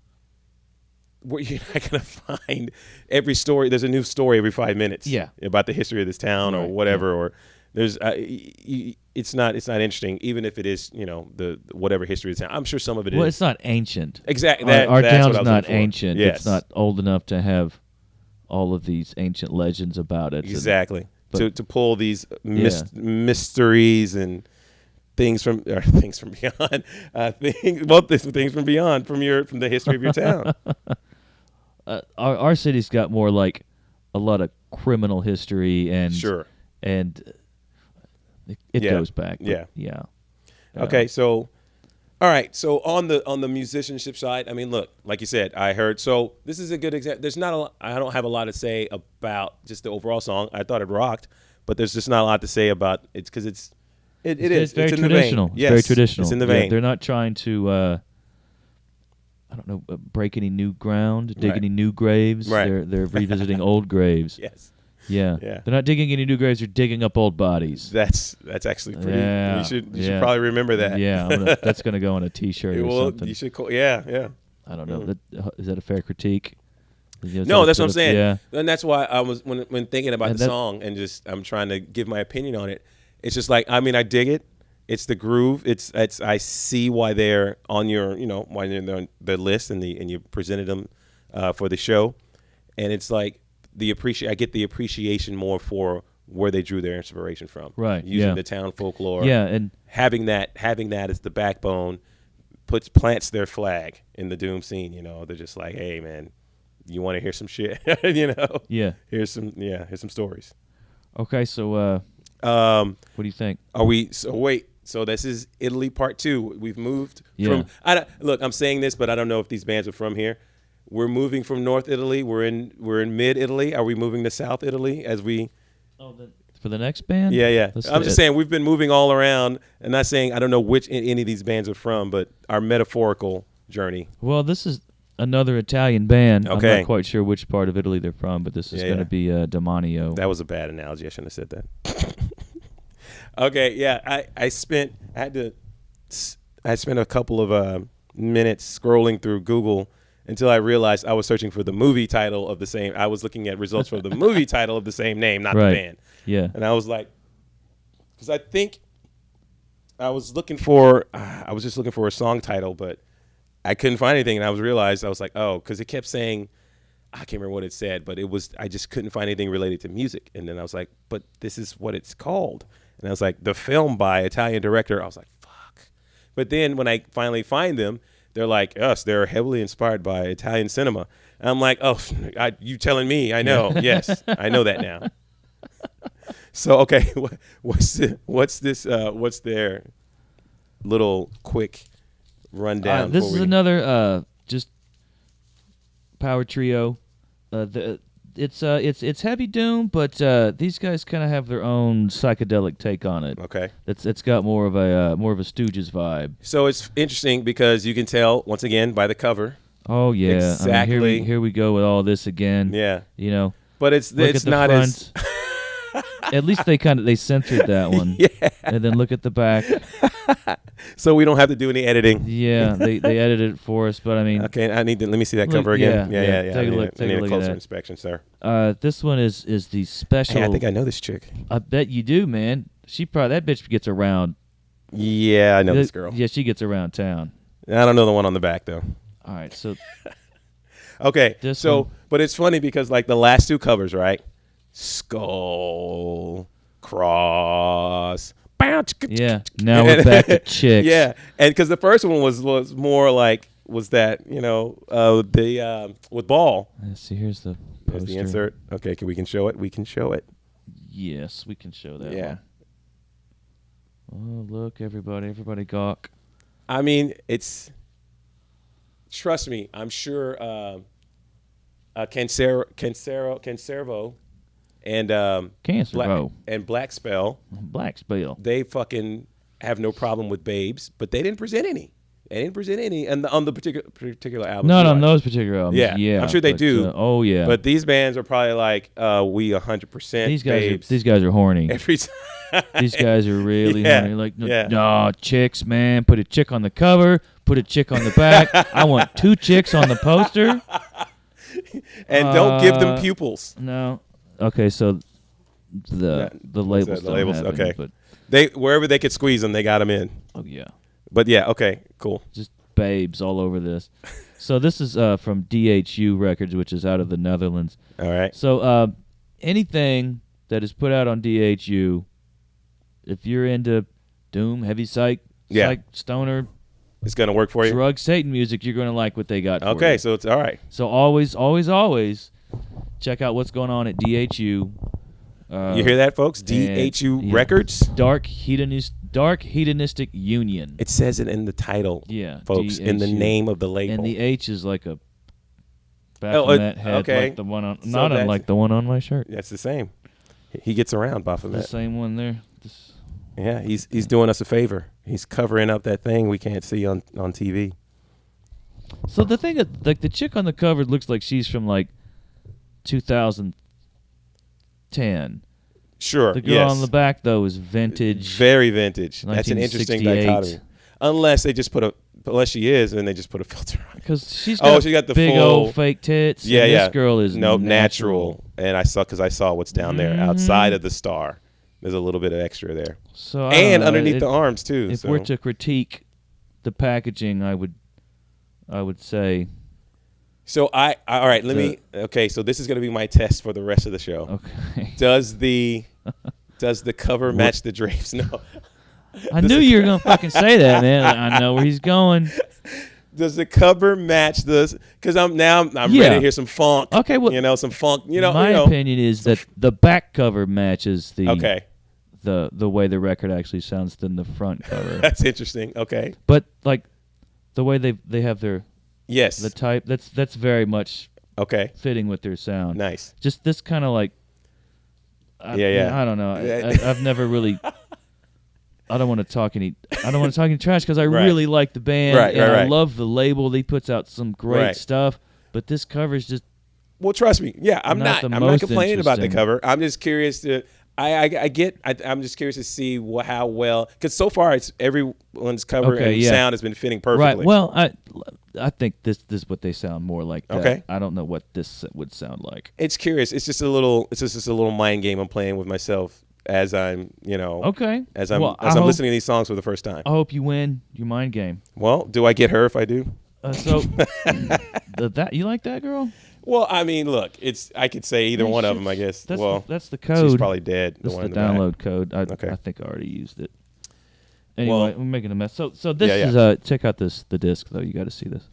where you're not going to find every story. There's a new story every 5 minutes. Yeah. About the history of this town or whatever, or there's, it's not interesting, even if it is, the whatever history of the town. I'm sure some of it is. Well, it's not ancient. Exactly. Our that's town's what I was not ancient. Yes. It's not old enough to have all of these ancient legends about it. Exactly. To pull these mysteries and things from beyond, things from beyond from the history of your town. Our city's got more like a lot of criminal history and it goes back. Yeah. Okay, so all right, so on the musicianship side, I mean, look, like you said, I heard. So this is a good example. There's not a lot, I don't have a lot to say about just the overall song. I thought it rocked, but there's just not a lot to say about it because it's very traditional. Yes, very traditional. It's in the vein. They're not trying to break any new ground, dig any new graves. Right. They're revisiting old graves. Yes. Yeah. They're not digging any new graves. They're digging up old bodies. That's actually pretty. Yeah. You should probably remember that. Yeah. That's gonna go on a T-shirt or something. You should. Yeah. I don't know. Is that a fair critique? No, that's what I'm saying. Yeah. And that's why I was when thinking about the song and just I'm trying to give my opinion on it. It's just like, I mean, I dig it. It's the groove. It's I see why they're on your why they're on the list and you presented them for the show, and it's like I get the appreciation more for where they drew their inspiration from. Right. Using the town folklore. Yeah, and having that as the backbone plants their flag in the doom scene. They're just like, hey man, you want to hear some shit? Yeah. Here's some stories. Okay, so what do you think? So this is Italy Part 2. We've moved from. Look, I'm saying this, but I don't know if these bands are from here. We're moving from North Italy. We're in Mid Italy. Are we moving to South Italy as we? For the next band? Yeah. I'm just saying we've been moving all around, and not saying I don't know which any of these bands are from, but our metaphorical journey. Well, this is another Italian band. Okay. I'm not quite sure which part of Italy they're from, but this is going to be Demonio. That was a bad analogy. I shouldn't have said that. Okay, yeah. I spent a couple of minutes scrolling through Google until I realized I was searching for the movie title of the same. I was looking at results for the movie title of the same name, not the band. Yeah. And I was like, because I think I was just looking for a song title, but I couldn't find anything. And I was like, oh, because it kept saying, I can't remember what it said, but I just couldn't find anything related to music. And then I was like, but this is what it's called. And I was like, the film by Italian director. I was like, fuck. But then when I finally find them, they're like us. They're heavily inspired by Italian cinema. And I'm like, oh, you telling me? I know. Yes, I know that now. So, okay, what's their little quick rundown? This is another just power trio. It's heavy doom, but these guys kind of have their own psychedelic take on it. Okay, it's got more of a Stooges vibe. So it's interesting because you can tell once again by the cover. Oh yeah, exactly. I mean, here we go with all this again. Yeah, But it's not front. as. At least they censored that one. Yeah. And then look at the back. So we don't have to do any editing. Yeah, they edited it for us, but I mean. Okay, let me see that cover again. Yeah. Take a look. I need a closer at that. inspection, sir. This one is the special. Hey, I think I know this chick. I bet you do, man. That bitch gets around Yeah, I know this girl. Yeah, she gets around town. I don't know the one on the back though. All right, so okay, one. But it's funny because like the last two covers, right? Skull, cross. Yeah, now we're back to chicks. Yeah, and because the first one was more like that the with Ball. Let's see, here's the poster. There's the insert. Okay, we can show it. We can show it. Yes, we can show that. Yeah. One. Oh, look, everybody gawk. I mean, trust me, I'm sure Cancervo and Cancervo Black Spell, they fucking have no problem with babes, but they didn't present any. And on the particular album. Not on those particular albums. Yeah, I'm sure they do. Oh yeah. But these bands are probably like, we 100% babes. These guys are horny. Every time. These guys are really horny. Like, no, chicks, man. Put a chick on the cover. Put a chick on the back. I want 2 chicks on the poster. And don't give them pupils. No. Okay, so the labels. The labels. Have okay. any, but wherever they could squeeze them, they got them in. Oh yeah. But yeah, okay, cool. Just babes all over this. So this is from DHU Records, which is out of the Netherlands. All right. So anything that is put out on DHU, if you're into doom, heavy psych, stoner, it's gonna work for you. Drug Satan music, you're gonna like what they got. For okay, you. so it's all right. So always check out what's going on at DHU. You hear that, folks? DHU Records. Dark Hedonistic Union. It says it in the title. Yeah, folks, DHU. In the name of the label. And the H is like a Baphomet head, okay. like the one on, not unlike the one on my shirt. That's the same. He gets around, Baphomet. The same one there. Yeah, he's doing us a favor. He's covering up that thing we can't see on TV. So the thing, like the chick on the cover looks like she's from like 2010. Sure. The girl on the back though is vintage. Very vintage. That's an interesting dichotomy. Unless she is, and they just put a filter on. Because she's got, she got the big full, old fake tits. Yeah, and yeah. This girl is natural. And I saw what's down there outside of the star. There's a little bit of extra there. So and underneath the arms too. If we're to critique the packaging, I would say. So all right. Let me. Okay, so this is going to be my test for the rest of the show. Okay. Does the cover match the drapes? No. I knew you were gonna fucking say that, man. I know where he's going. Does the cover match this? Because I'm ready to hear some funk. Okay, well, some funk. My opinion is that the back cover matches the the way the record actually sounds than the front cover. That's interesting. Okay, but like the way they have their the type that's very much fitting with their sound. Nice. Just this kind of like I don't know. I've never really. I don't want to talk any trash because I really like the band and I love the label. He puts out some great stuff, but this cover is just. Well, trust me. Yeah, I'm not complaining about the cover. I'm just curious to. I'm just curious to see how well, because so far it's everyone's cover and sound has been fitting perfectly. Right. Well, I think this is what they sound more like. That. Okay. I don't know what this would sound like. It's curious. It's just a little mind game I'm playing with myself. As I'm, as I'm listening to these songs for the first time. I hope you win your mind game. Well, do I get her if I do? So, you like that girl? Well, I mean, look, I could say either one of them, I guess. That's the code. She's probably dead. That's the download code. I think I already used it. Anyway, we're making a mess. So this is check out the disc though. You got to see this.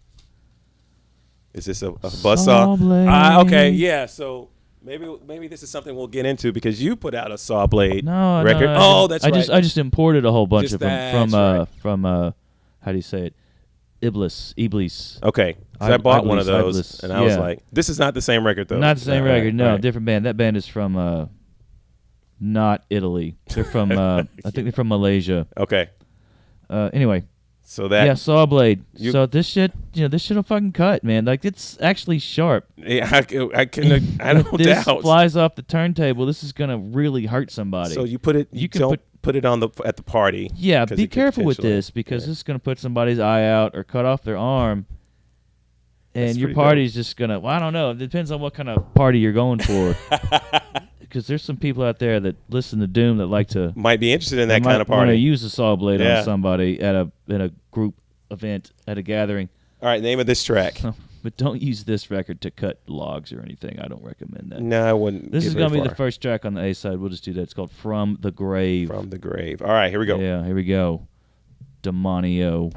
Is this a buzzsaw? Okay, yeah. So. Maybe this is something we'll get into because you put out a Saw Blade record. That's right. I just imported a whole bunch of them from how do you say it? Iblis. Okay. So I bought one of those and I was like, this is not the same record though. Not the same record. No, different band. That band is from not Italy. They're from I think they're from Malaysia. Okay. Anyway. So that Saw Blade. So this shit, this shit'll fucking cut, man. Like it's actually sharp. Yeah, I don't this doubt. Flies off the turntable. This is gonna really hurt somebody. So you put it. You can put it on at the party. Yeah, be careful with this because this is gonna put somebody's eye out or cut off their arm, and your party's just gonna. Well, I don't know. It depends on what kind of party you're going for. because there's some people out there that listen to Doom that like to might be interested in that kind of want party. to use a saw blade Yeah. on somebody at a group event at a gathering. All right, name of this track. But don't use this record to cut logs or anything. I don't recommend that. No, I wouldn't. This get is very going to be far. the first track on the A side. We'll just do that. It's called From the Grave. From the Grave. All right, here we go. Yeah, here we go. Demonio.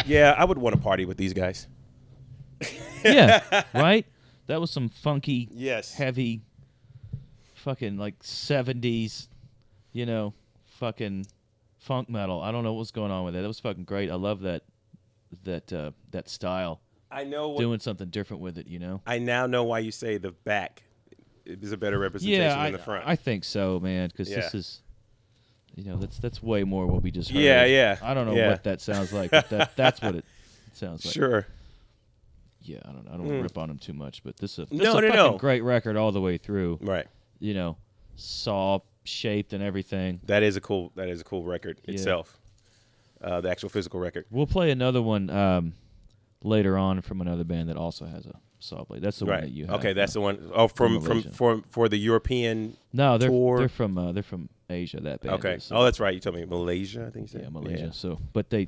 Yeah, I would want to party with these guys. Yeah, right? That was some funky, Yes. heavy, fucking like 70s, fucking funk metal. I don't know what's going on with it. That was fucking great. I love that style. I know Doing something different with it, I now know why you say the back is a better representation than the front. I think so, man, because Yeah. this is that's way more what we just heard. Yeah. I don't know what that sounds like, but that's what it sounds like. Sure. Yeah, I don't want to rip on him too much, but this is a No. fucking great record all the way through. Right. Saw shaped and everything. That is a cool record itself. The actual physical record. We'll play another one later on from another band that also has a saw blade. That's the one that you have. Okay, that's the one. Oh, for the European tour. They're from Asia. That band. Okay. Is, so. Oh, that's right. You told me Malaysia. I think you said. Yeah, Malaysia. Yeah. So, but they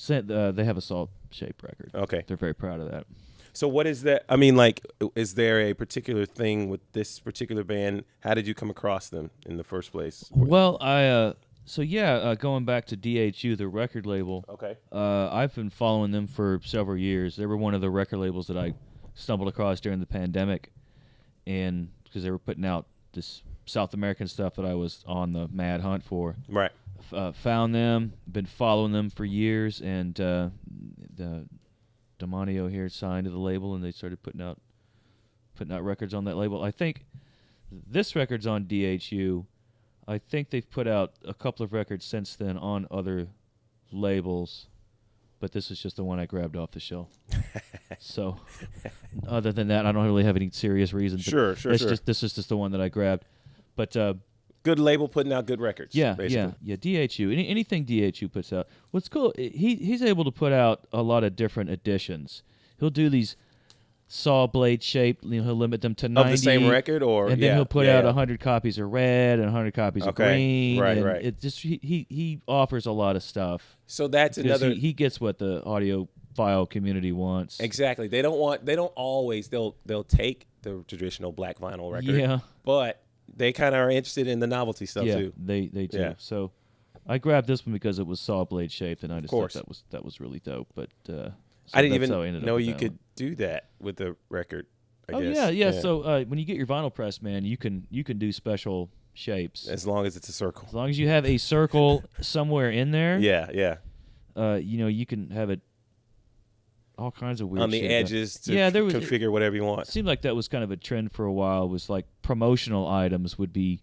have a saw shaped record. Okay. They're very proud of that. So what is that? I mean, like, is there a particular thing with this particular band? How did you come across them in the first place? Well, going back to DHU, the record label. Okay. I've been following them for several years. They were one of the record labels that I stumbled across during the pandemic, and because they were putting out this South American stuff that I was on the mad hunt for. Right. Found them, been following them for years, and the Demonio here signed to the label, and they started putting out records on that label. I think this record's on DHU. I think they've put out a couple of records since then on other labels, but this is just the one I grabbed off the shelf. So, other than that, I don't really have any serious reason. Sure. This is just the one that I grabbed. But good label putting out good records. Yeah, basically. yeah. DHU. Anything DHU puts out. What's cool? He's able to put out a lot of different editions. He'll do these saw blade shaped. He'll limit them to 90 of the same record, and then he'll put out 100 copies of red and 100 copies of green. Right. It just he offers a lot of stuff. So that's another. He gets what the audiophile community wants. Exactly. They don't always. They'll take the traditional black vinyl record. Yeah. But they kind of are interested in the novelty stuff too. They do. Yeah. So I grabbed this one because it was saw blade shaped, and I just thought that was really dope. But I didn't even know you could do that with the record. I guess. Yeah. So when you get your vinyl press, man, you can do special shapes as long as it's a circle. As long as you have a circle somewhere in there. Yeah. You can have it all kinds of weird on the shit. edges to configure whatever you want. It seemed like that was kind of a trend for a while. Was like promotional items would be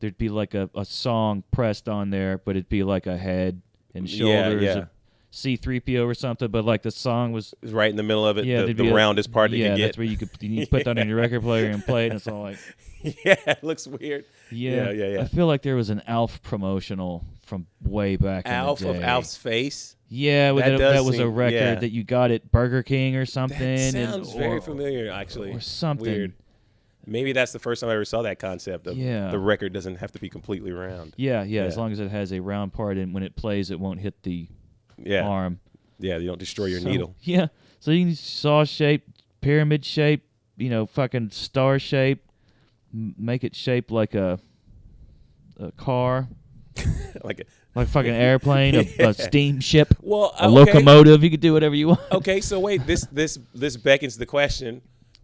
there'd be like a song pressed on there, but it'd be like a head and shoulders of C-3PO or something, but like the song was right in the middle of it, the roundest part that you get. That's where you put that on your record player and play it, and it's all like it looks weird. Yeah. I feel like there was an Alf promotional from way back in the day. Of Alf's face. Yeah, that was a record that you got at Burger King or something. That sounds very familiar, actually. Or something. Weird. Maybe that's the first time I ever saw that concept of the record doesn't have to be completely round. Yeah, as long as it has a round part, and when it plays, it won't hit the arm. Yeah, you don't destroy your needle. Yeah, so you can saw shape, pyramid shape, fucking star shape, make it shaped like a car. like fucking airplane, a steamship, a locomotive. You could do whatever you want. Okay, so wait, this beckons the question: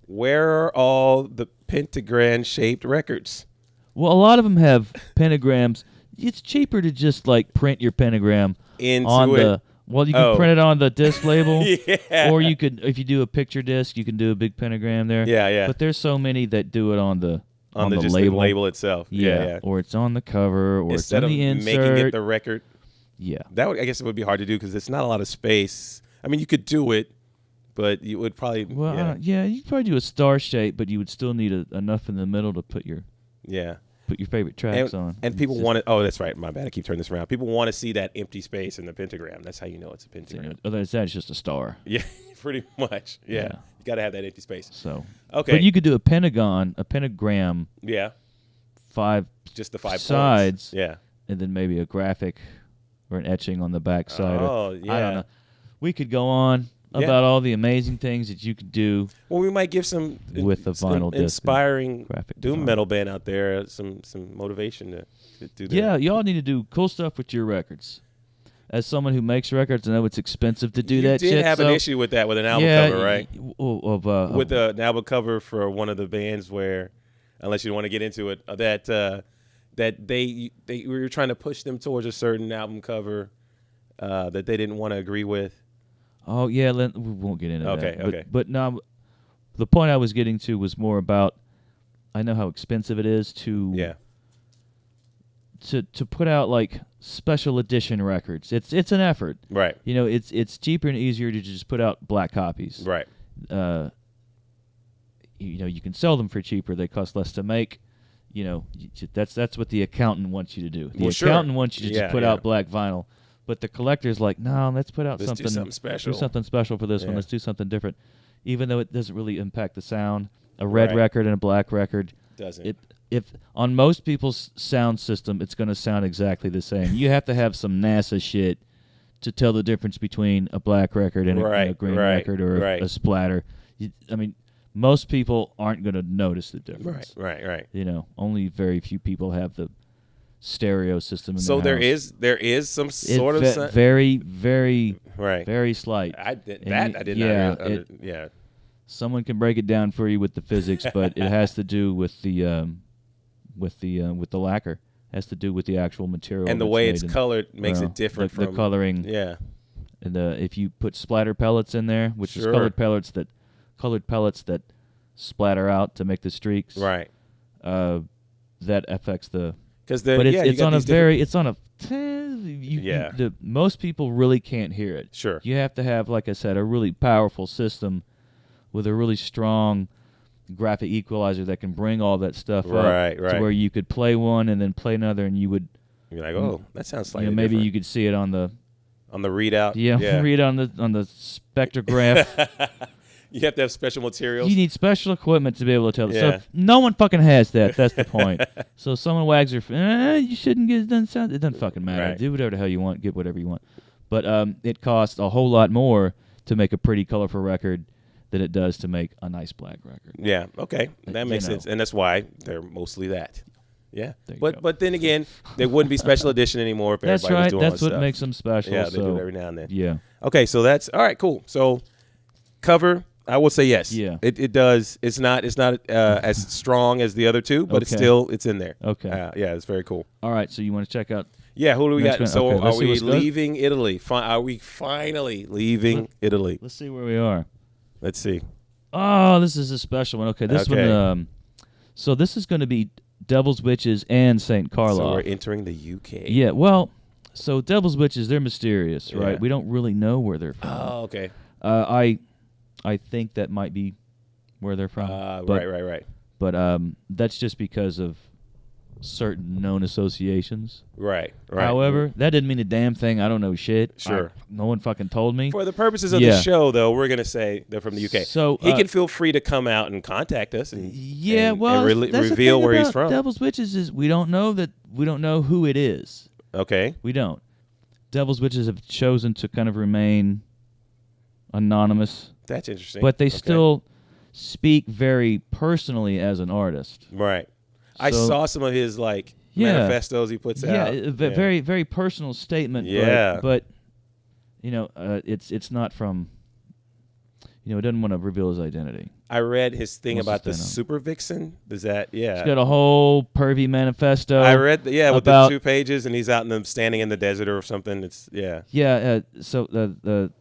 where are all the pentagram shaped records? Well, a lot of them have pentagrams. It's cheaper to just like print your pentagram into it. You can print it on the disc label, yeah. Or you could, if you do a picture disc, you can do a big pentagram there. Yeah. But there's so many that do it on the just label. The label itself. Yeah. Or it's on the cover, or instead it's on the insert. Making it the record. Yeah. I guess it would be hard to do because it's not a lot of space. I mean, you could do it, but you would probably. Well, you'd probably do a star shape, but you would still need enough in the middle to put your. Yeah. Put your favorite tracks on. And people want to. Oh, that's right. My bad. I keep turning this around. People want to see that empty space in the pentagram. That's how you know it's a pentagram. Other than that, it's just a star. Yeah, pretty much. Yeah. You got to have that empty space. So. Okay. But you could do a pentagram. Yeah. Just the 5 sides. Points. Yeah. And then maybe a graphic or an etching on the back side. Oh, yeah. I don't know. We could go on about all the amazing things that you could do. Well, we might give some with a vinyl disc, inspiring graphic doom design. Metal band out there, some motivation to do that. Yeah, y'all need to do cool stuff with your records. As someone who makes records, I know it's expensive to do that shit. You did have an issue with that with an album cover, right? With an album cover for one of the bands where, unless you want to get into it, that they were trying to push them towards a certain album cover that they didn't want to agree with. Oh, yeah, we won't get into that. Okay. But now, the point I was getting to was more about, I know how expensive it is to to put out like special edition records. It's an effort. Right. You know, it's cheaper and easier to just put out black copies. Right. You know, you can sell them for cheaper. They cost less to make. You know, that's what the accountant wants you to do. The accountant wants you to just put out black vinyl, but the collector's like, no, let's put out let's do something special. Do something special for this one. Let's do something different, even though it doesn't really impact the sound. A red record and a black record doesn't. If on most people's sound system, it's going to sound exactly the same. You have to have some NASA shit to tell the difference between a black record and a green record or a splatter. I mean, most people aren't going to notice the difference. Right. You know, only very few people have the stereo system in so their house. there is some sort of very very slight. I did not. Yeah. Someone can break it down for you with the physics, but it has to do with the lacquer. It has to do with the actual material and the way it's colored makes it different from the coloring. Yeah. And if you put splatter pellets in there, which is colored pellets that splatter out to make the streaks. Right. That affects the. Because most people really can't hear it. Sure. You have to have, like I said, a really powerful system with a really strong graphic equalizer that can bring all that stuff up to where you could play one and then play another, and you would. You're like, oh, that sounds slightly maybe different. you could see it on the readout. Yeah. Read on the spectrograph. You have to have special materials. You need special equipment to be able to tell. So no one fucking has that. That's the point. So someone wags their you shouldn't get it done sound. It doesn't fucking matter. Right. Do whatever the hell you want. Get whatever you want. But it costs a whole lot more to make a pretty colorful record than it does to make a nice black record. Yeah. Okay. That makes sense, and that's why they're mostly that. Yeah. But then again, they wouldn't be special edition anymore if that's everybody was doing That's all what stuff. makes them special. Yeah, they do it every now and then. Yeah. Okay, so that's all right. Cool. So cover, I would say yes. Yeah. It does. It's not as strong as the other two, but it's in there. Okay. Yeah, it's very cool. All right. So you want to check out? Yeah. Who do we got? One? So okay, are we leaving Italy? Are we finally leaving Italy? Let's see where we are. Let's see. Oh, this is a special one. Okay, this one. So this is going to be Devil's Witches and Saint Karloff. So we're entering the UK. Yeah. Well, so Devil's Witches, they're mysterious, right? We don't really know where they're from. Oh, okay. I think that might be where they're from. Right. But that's just because of certain known associations. Right. However, that didn't mean a damn thing. I don't know shit. Sure. No one fucking told me. For the purposes of the show, though, we're going to say they're from the UK. So he can feel free to come out and contact us and that's reveal where he's from. Devil's Witches is we don't know who it is. Okay. We don't. Devil's Witches have chosen to kind of remain anonymous. That's interesting. But they still speak very personally as an artist. Right. I saw some of his manifestos he puts out. Yeah, very very personal statement. Yeah. But it's not from. It doesn't want to reveal his identity. I read his thing about the Super Vixen. Does that? Yeah. He's got a whole pervy manifesto. I read with the 2 pages, and he's out in them standing in the desert or something. It's Yeah. So the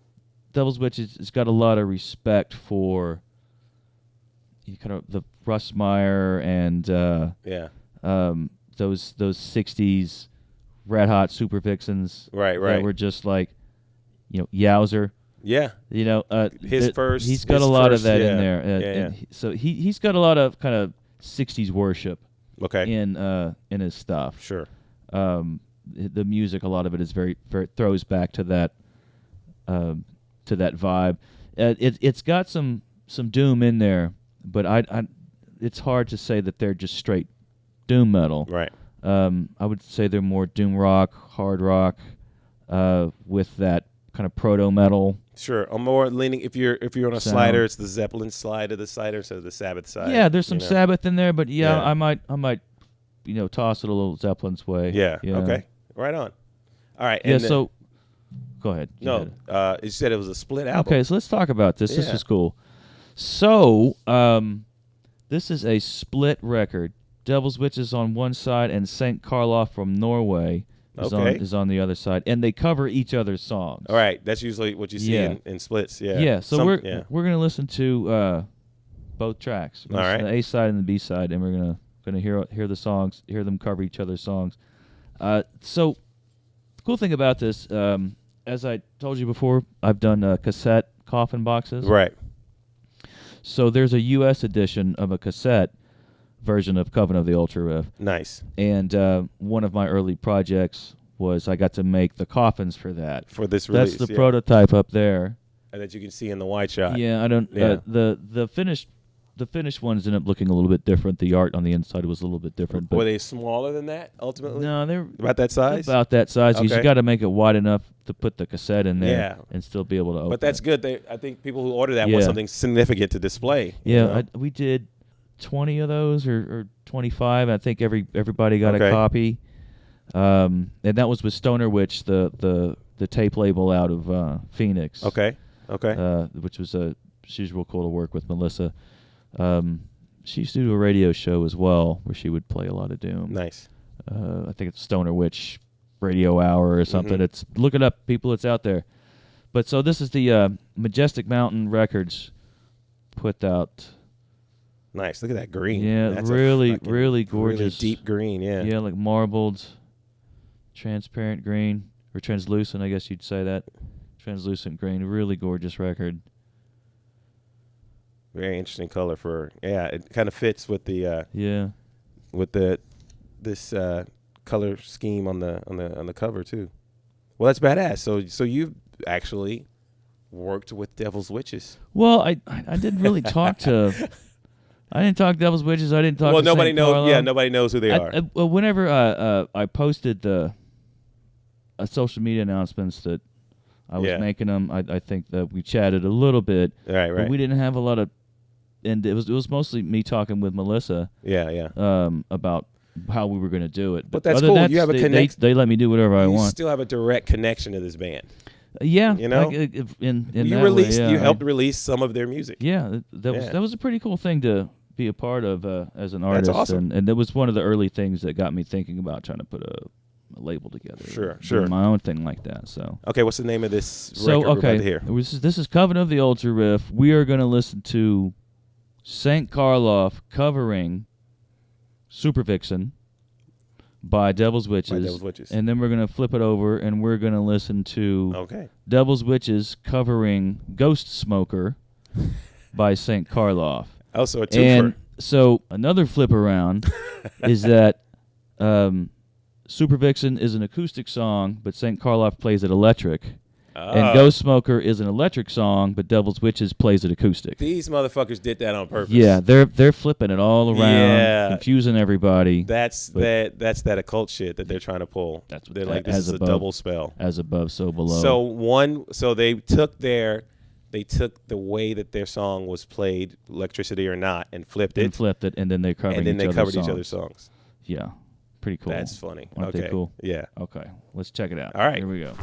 Devil's Witches has got a lot of respect for. Kind of the Russ Meyer and those 60s red hot super vixens that were just like Yowzer. Yeah. He's got a lot of that in there. And so he's got a lot of kind of 60s worship in his stuff. Sure. The music, a lot of it is very throws back to that vibe. It's got some doom in there. But it's hard to say that they're just straight doom metal. Right. I would say they're more doom rock, hard rock, with that kind of proto metal. Sure. I'm more leaning. If you're on a slider, it's the Zeppelin slide of the slider instead of the Sabbath side. Yeah, there's some Sabbath in there, but I might toss it a little Zeppelin's way. Yeah. Okay. Right on. All right. Yeah. So, go ahead. You said it was a split album. Okay, so let's talk about this. This is cool. So, this is a split record. Devil's Witches on one side and Saint Karloff from Norway is on the other side, and they cover each other's songs. All right, that's usually what you see in splits. Yeah. Yeah. So we're gonna listen to both tracks. All right. The A side and the B side, and we're gonna hear the songs, hear them cover each other's songs. So the cool thing about this, as I told you before, I've done cassette coffin boxes. Right. So there's a U.S. edition of a cassette version of Coven of the Ultra Riff. Nice. And one of my early projects was I got to make the coffins for that. For this release. That's the prototype up there. And that you can see in the wide shot. Yeah, I don't. Yeah. The finished ones ended up looking a little bit different. The art on the inside was a little bit different. But were they smaller than that ultimately? no, they're About that size? about that size. Okay. You got to make it wide enough to put the cassette in there Yeah. and still be able to open But that's it. good. I think people who order that want Yeah. something significant to display. you Yeah, know? we did 20 of those or 25. I think everybody got Okay. a copy. And that was with Stoner Witch, the tape label out of Phoenix. Okay. Which was she's real cool to work with, Melissa. She used to do a radio show as well where she would play a lot of Doom. Nice. I think it's Stoner Witch Radio Hour or something. Mhm. It's look it up, people. It's out there. But so this is the Majestic Mountain Records put out. Nice. Look at that green. Yeah, That's a really, fucking really gorgeous. Really deep green, yeah. Yeah, like marbled, transparent green, or translucent, I guess you'd say that. Translucent green. Really gorgeous record. Very interesting color it kind of fits with the this color scheme on the cover too. Well, that's badass. So you've actually worked with Devil's Witches. Well, I didn't really talk to. I didn't talk Devil's Witches. I didn't talk. Well, to nobody Saint knows. Karloff. Yeah, nobody knows who they are. Well, whenever I posted the social media announcements that I was making them, I think that we chatted a little bit. Right. But we didn't have a lot of, and it was mostly me talking with Melissa. Yeah. About how we were going to do it. But that's other cool. than that, You have a connection. They let me do whatever I You want. still have a direct connection to this band. Yeah, You know? in You that released. way, yeah, you helped release some of their music. Yeah, that was a pretty cool thing to be a part of as an artist. That's awesome. And that was one of the early things that got me thinking about trying to put a label together. Sure. Do my own thing like that. So Okay, what's the name of this record we're about to hear? This is Coven of the Ultra Riff. We are going to listen to Saint Karloff covering Super Vixen by Devil's Witches. And then we're going to flip it over and we're going to listen to Devil's Witches covering Ghost Smoker by Saint Karloff. Also a twofer. And so another flip around is that Super Vixen is an acoustic song, but Saint Karloff plays it electric. And Ghost Smoker is an electric song, but Devil's Witches plays it acoustic. These motherfuckers did that on purpose. Yeah, they're flipping it all around, Yeah. confusing everybody. That's that occult shit that they're trying to pull. They're like, this is a double spell. As above, so below. So they took the way that their song was played, electricity or not, and flipped it, and then they covered each other's songs. Yeah, pretty cool. That's funny. Aren't they cool? Yeah. Okay, let's check it out. All right. Here we go.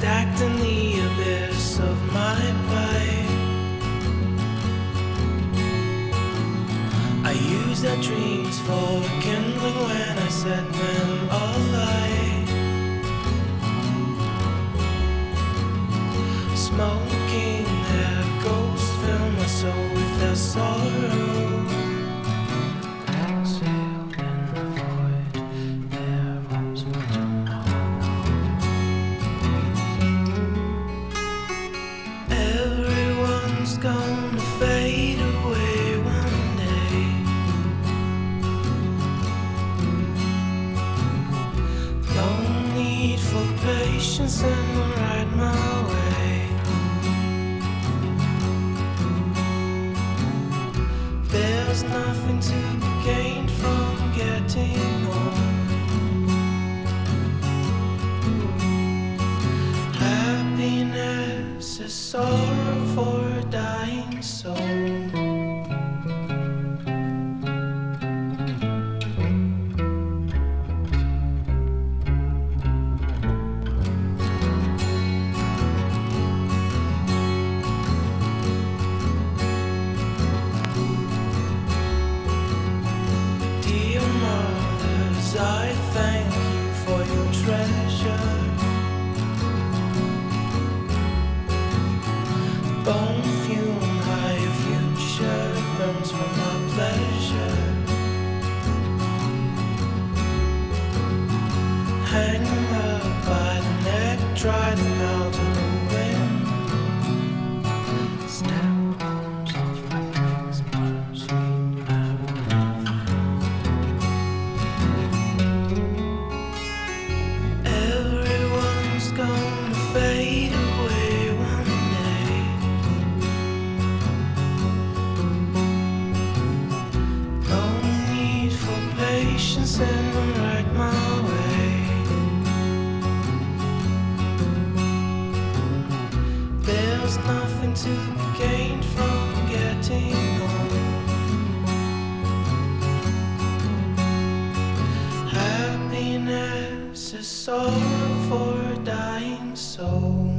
stacked in the abyss of my pipe. I use their dreams for kindling when I set them alight. Smoking their ghosts fill my soul with their sorrow. Exhaled in the void, their hopes for tomorrow. Everyone's gonna fade away one day. No need for patience and the right my way. There's nothing to be gained from getting on. Happiness is sorrow for a dying soul. Dear mothers, I thank you for your treasure. Bone fume, high future burns for my pleasure. Hang 'em up by the neck, dry them out in the wind. Step on soft wings, bittersweet melody. Everyone's gonna fade away one day. No need for patience and I'm right my way. There's nothing to be gained from getting on. Happiness is sorrow for a dying soul.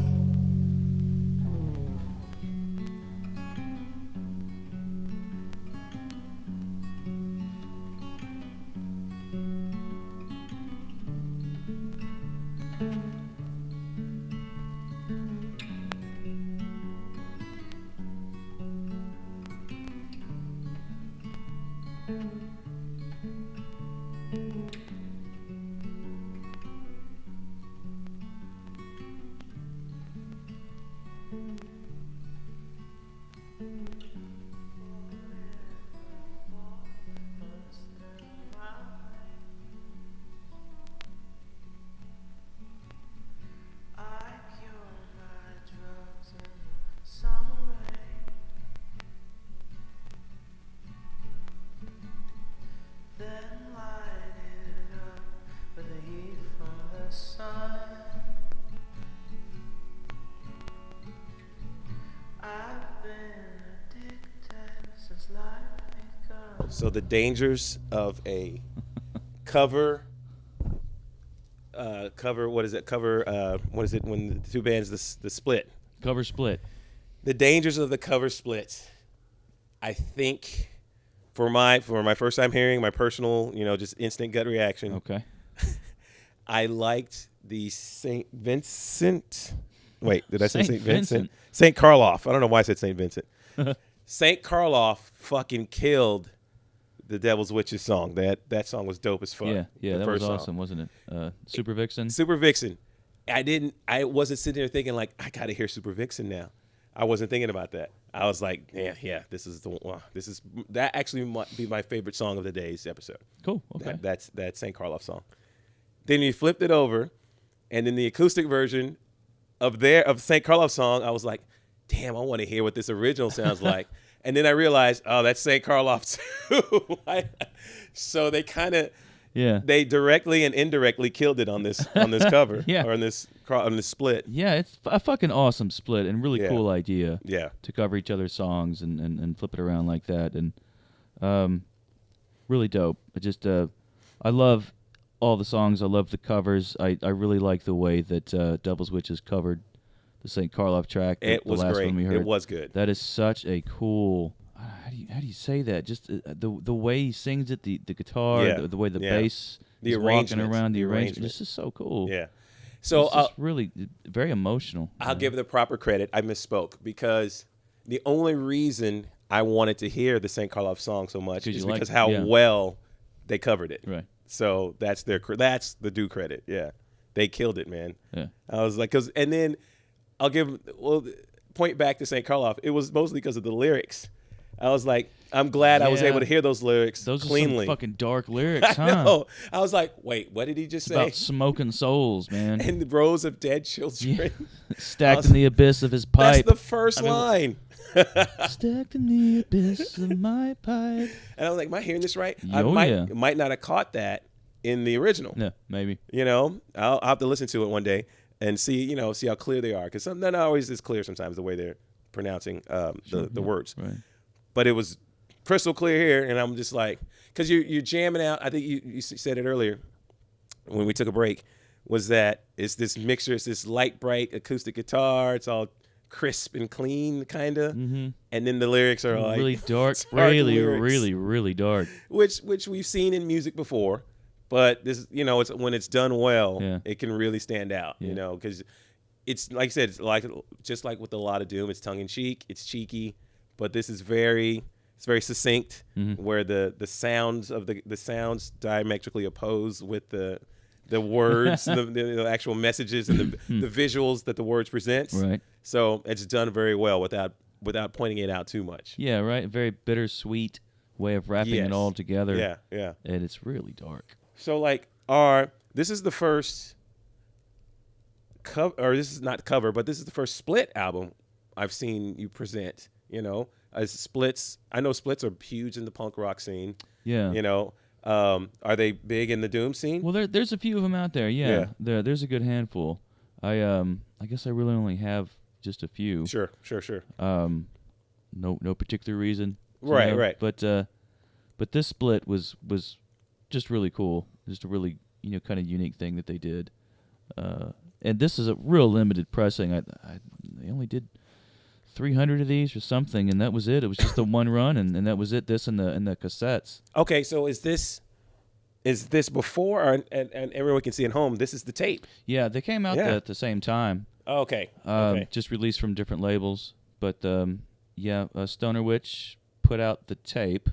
I cure my drugs in summer rain. Then light it up with the heat from the sun. I've been addicted since life begun. So the dangers of a cover. What is it? What is it when the two bands the split? Cover split. The dangers of the cover split. I think for my first time hearing, my personal, just instant gut reaction. Okay. I liked the Saint Vincent. Wait, did I say Saint Saint Vincent? Vincent. Saint Karloff. I don't know why I said Saint Vincent. Saint Karloff fucking killed the Devil's Witches song. That song was dope as fuck. Yeah, The that was first song. awesome, wasn't it? Super Vixen. Super Vixen. I wasn't sitting there thinking like I gotta hear Super Vixen now. I wasn't thinking about that. I was like, yeah, this is the one. That actually might be my favorite song of the day's episode. Cool. Okay. That's that Saint Karloff song. Then you flipped it over, and then the acoustic version of Saint Karloff song, I was like, damn, I want to hear what this original sounds like. And then I realized, oh, that's Saint Karloff too. So they kind of, they directly and indirectly killed it on this cover, or on this split. Yeah, it's a fucking awesome split and really cool idea. Yeah, to cover each other's songs and flip it around like that, and really dope. I just I love all the songs. I love the covers. I really like the way that Devil's Witches covered the Saint Karloff track. It was the last great. one we heard. It was good. That is such a cool. How do you say that? Just the way he sings it, the guitar, Yeah. the way the Yeah. bass The is walking arrangements. around, the The arrangement. arrangement. This is so cool. Yeah. So it's just really very emotional. I'll give it the proper credit. I misspoke because the only reason I wanted to hear the Saint Karloff song so much is because how well they covered it. Right. So that's the due credit. Yeah, they killed it, man. Yeah. I was like, and then I'll point back to Saint Karloff. It was mostly because of the lyrics. I was like, I'm glad I was able to hear those lyrics cleanly. Those are some fucking dark lyrics, huh? I know. I was like, wait, what did he just say? About smoking souls, man. And the rows of dead children. Yeah. Stacked in the abyss of his pipe. That's the first line. Stacked in the abyss of my pipe. And I was like, am I hearing this right? Oh, I might not have caught that in the original. Yeah, maybe. You know, I'll have to listen to it one day and see how clear they are. Because they're not always as clear sometimes the way they're pronouncing the words. Right. But it was crystal clear here. And I'm just like, because you're jamming out. I think you said it earlier when we took a break, was that it's this mixture. It's this light, bright acoustic guitar. It's all crisp and clean, kind of. Mm-hmm. And then the lyrics are like really dark, lyrics. really dark. Which we've seen in music before, but this, it's when it's done well, it can really stand out. Yeah. Because it's like I said, it's just like with a lot of Doom, it's tongue in cheek, it's cheeky, but this is very succinct, where the sounds of the sounds diametrically opposed with the words, the actual messages and the visuals that the words present. Right. So it's done very well without pointing it out too much. Yeah, right. Very bittersweet way of wrapping it all together. Yeah, yeah. And it's really dark. So this is the first cover, or this is not cover, but this is the first split album I've seen you present. As splits. I know splits are huge in the punk rock scene. Yeah. Are they big in the Doom scene? Well, there's a few of them out there. Yeah. There's a good handful. I guess I really only have just a few. Sure. No particular reason. Right. But this split was just really cool. Just a really kind of unique thing that they did. And this is a real limited pressing. They only did 300 of these or something, and that was it. It was just the one run, and that was it. This and the cassettes. Okay, so is this before, and everyone can see at home? This is the tape. Yeah, they came out at the same time. Okay. Just released from different labels, but Stoner Witch put out the tape,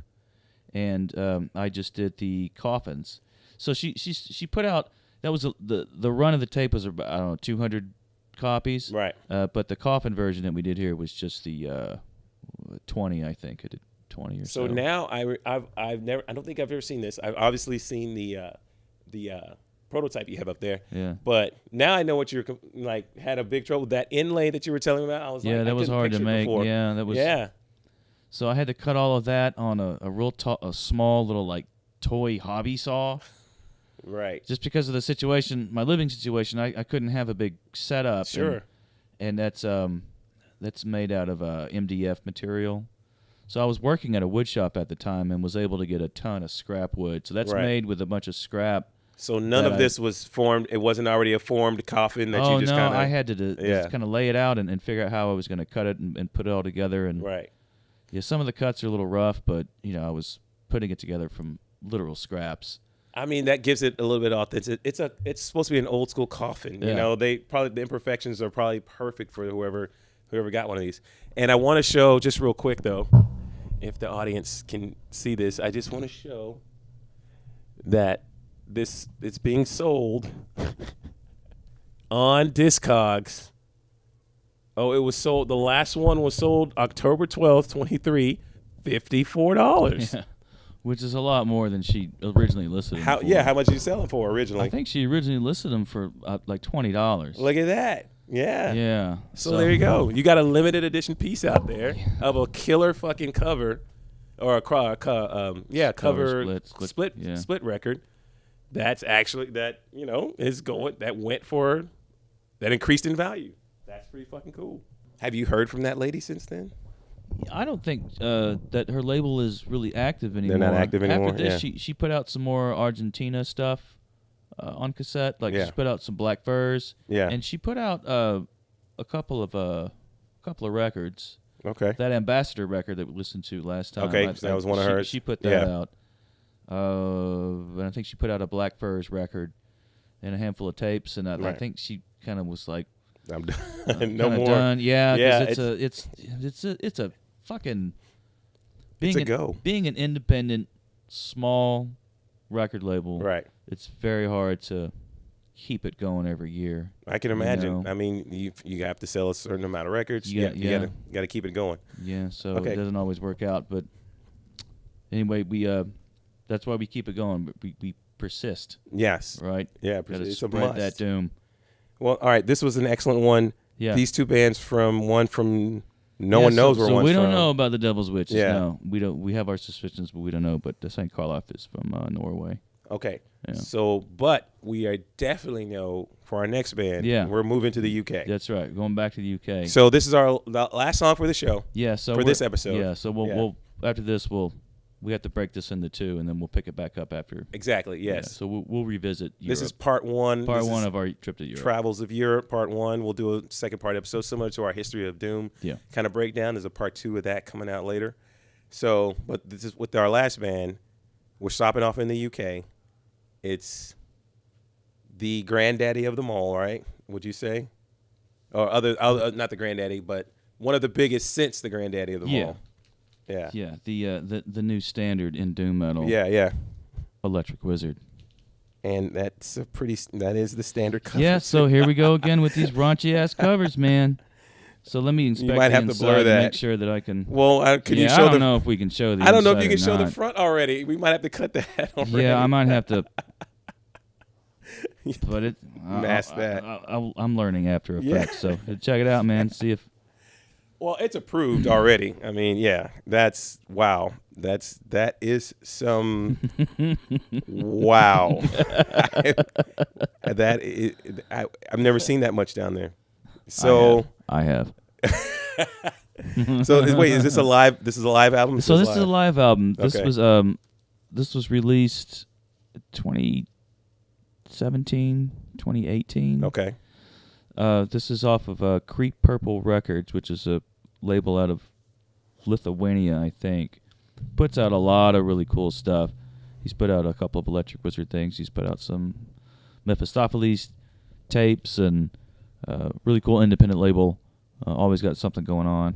and I just did the coffins. So she put out, that was the run of the tape was about, I don't know, 200 copies. Right. But the coffin version that we did here was just the 20, I think. I did 20 or so. So now I don't think I've ever seen this. I've obviously seen the prototype you have up there. Yeah. But now I know what you're had a big trouble. That inlay that you were telling me about, I was that was hard to make. Before. Yeah, that was. Yeah. So I had to cut all of that on a small little toy hobby saw. Right. Just because of the situation, my living situation, I couldn't have a big setup. Sure. And that's made out of MDF material. So I was working at a wood shop at the time and was able to get a ton of scrap wood. So that's made with a bunch of scrap. So none of this was formed. It wasn't already a formed coffin that you just kind of. I had to just kind of lay it out and figure out how I was going to cut it and put it all together. And right. Yeah, some of the cuts are a little rough, but I was putting it together from literal scraps. I mean, that gives it a little bit authentic. It's supposed to be an old school coffin. Yeah. The imperfections are probably perfect for whoever got one of these. And I want to show just real quick though, if the audience can see this, I just want to show that it's being sold on Discogs. Oh, it was sold. The last one was sold October 12th, 23, $54. Yeah. Which is a lot more than she originally listed them for. Yeah, how much did you sell them for originally? I think she originally listed them for $20. Look at that. Yeah. Yeah. So there you go. You got a limited edition piece out there of a killer fucking cover, or a cover split record. That's actually that increased in value. That's pretty fucking cool. Have you heard from that lady since then? I don't think that her label is really active anymore. They're not active anymore. After this, she put out some more Argentina stuff. on cassette. Like Yeah. she put out some Black Furs. Yeah. And she put out a couple of records. Okay. That Ambassador record that we listened to last time. Okay, so that was one of hers. She put that Yeah. out. And I think she put out a Black Furs record and a handful of tapes. And I Right. think she kind of was like, I'm done. No kinda more. done. Yeah, Yeah, because it's a fucking It's a an, go. being an independent small record label. Right. It's very hard to keep it going every year. I can imagine. know. I mean, you have to sell a certain amount of records. Yeah, You got to keep it going. Yeah, so Okay. it doesn't always work out, but anyway, we that's why we keep it going. But we persist, Yes. right? Yeah, Gotta it's a spread must. that doom. Well, all right. This was an excellent one. Yeah. These two bands from no Yeah, one knows so, where so one's we don't from. know about the Devil's Witches. Yeah. No, we don't. We have our suspicions, but we don't know. But the Saint Karloff is from Norway. Okay. Yeah. So, but we are definitely know for our next band. Yeah. We're moving to the UK. That's right. Going back to the UK. So this is our last song for the show. Yeah. So for we're- this episode. Yeah. So we'll after this we have to break this into two, and then we'll pick it back up after. Exactly. Yeah, Yes. so we'll revisit Europe. This is part one. Part This one is of our trip to Europe. Travels of Europe, part one. We'll do a second part episode similar to our History of Doom Yeah. kind of breakdown. There's a part two of that coming out later. So, but this is with our last band. We're stopping off in the UK. It's the granddaddy of them all, right? Would you say? Or other not the granddaddy, but one of the biggest since the granddaddy of them Yeah. all. Yeah. Yeah. The new standard in doom metal. Yeah, yeah. Electric Wizard. And that is the standard cover. Yeah, so here we go again with these raunchy ass covers, man. So let me inspect might the have to inside blur and that. make sure that I can. Well, can you Yeah, show I don't know if we can show the. I don't know if you inside can or show the not. front already. We might have to cut that already. Yeah, I might have to. But it Mask that. I'm learning After Effects, Yeah. so check it out, man. See if. Well, it's approved already. I mean, yeah, that's wow. That is some wow. I've never seen that much down there. So I have. so wait, is this a live? This is a live album. So this is a live album. This Okay. was released 2017, 2018. Okay. This is off of Creep Purple Records, which is a label out of Lithuania, I think. Puts out a lot of really cool stuff. He's put out a couple of Electric Wizard things. He's put out some Mephistopheles tapes and really cool independent label. Always got something going on.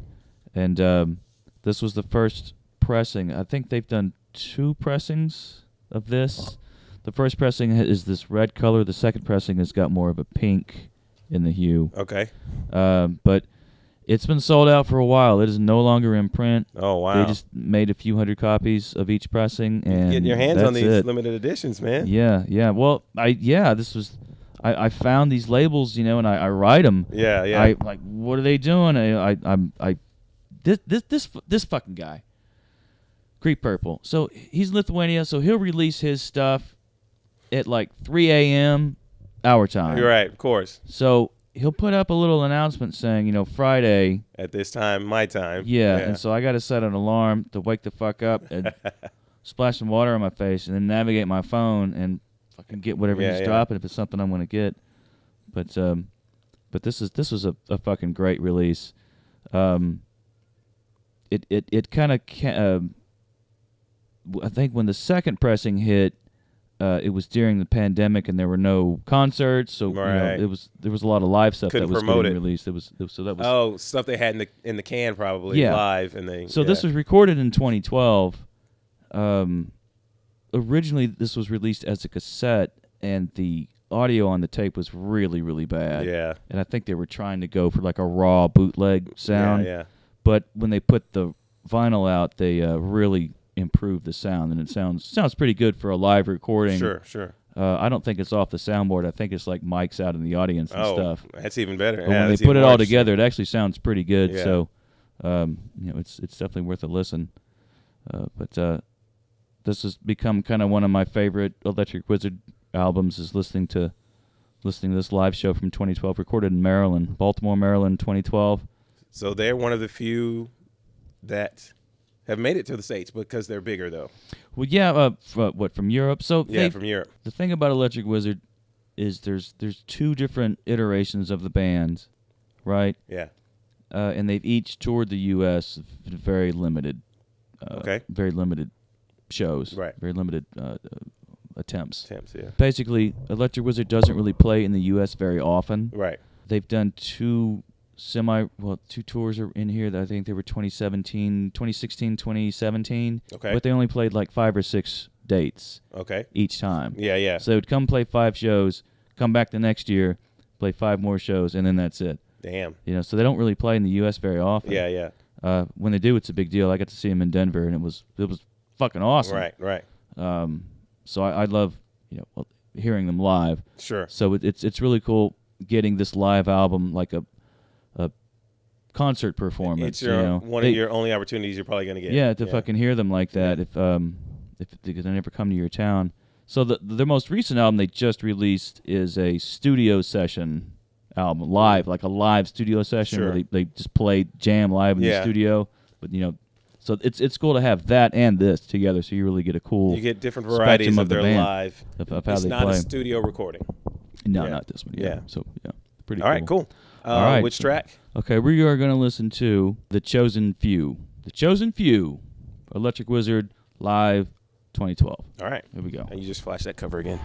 And this was the first pressing. I think they've done 2 pressings of this. The first pressing is this red color. The second pressing has got more of a pink in the hue. Okay. But it's been sold out for a while. It is no longer in print. Oh wow. They just made a few hundred copies of each pressing, and Getting your hands on that's these it. limited editions, man. Yeah. Well, this was. I found these labels, and I write them. Yeah, yeah. I like, what are they doing? This fucking guy, Creep Purple. So he's in Lithuania, so he'll release his stuff at like 3 a.m. our time. You're right, of course. So he'll put up a little announcement saying, Friday. At this time, my time. Yeah, and so I got to set an alarm to wake the fuck up and splash some water on my face and then navigate my phone and fucking get whatever he's dropping if it's something I'm going to get. But this was a fucking great release. It kind of I think when the second pressing hit, it was during the pandemic and there were no concerts, so Right. there was a lot of live stuff Couldn't that was promote getting it. released. So that was stuff they had in the can probably Yeah. live and they. So this was recorded in 2012. Originally, this was released as a cassette, and the audio on the tape was really, really bad. Yeah. And I think they were trying to go for like a raw bootleg sound. Yeah. But when they put the vinyl out, they really improved the sound, and it sounds pretty good for a live recording. Sure. I don't think it's off the soundboard. I think it's like mics out in the audience and stuff. That's even better. But when they put it all together, it actually sounds pretty good. Yeah. So, it's definitely worth a listen. But this has become kind of one of my favorite Electric Wizard albums. Is listening to this live show from 2012, recorded in Maryland, Baltimore, Maryland, 2012. So they're one of the few that have made it to the States because they're bigger, though. Well, yeah. From Europe? So Yeah, from Europe. the thing about Electric Wizard, is there's two different iterations of the band, right? Yeah. And they've each toured the U.S. Very limited. Okay. Very limited shows. Right. Very limited attempts. Yeah. Basically, Electric Wizard doesn't really play in the U.S. very often. Right. They've done two tours are in here that I think they were 2016, 2017. Okay. But they only played like 5 or 6 dates. Okay. Each time. Yeah. So they would come play 5 shows, come back the next year, play 5 more shows, and then that's it. Damn. So they don't really play in the U.S. very often. Yeah. When they do, it's a big deal. I got to see them in Denver, and it was fucking awesome. Right. So I love hearing them live. Sure. So it's really cool getting this live album like a concert performance. It's one of your only opportunities you're probably going to get. Yeah, to fucking hear them like that if they never come to your town. So their most recent album they just released is a studio session album, live, like a live studio session where they just play jam live in the studio. But so it's cool to have that and this together, so you really get a cool. You get different varieties of their live. Of how it's they not play. a studio recording. No, not this one. Yeah. So pretty. All right, cool. All right. Which track? Okay, we are going to listen to The Chosen Few. The Chosen Few, Electric Wizard live, 2012. All right. Here we go. And you just flash that cover again.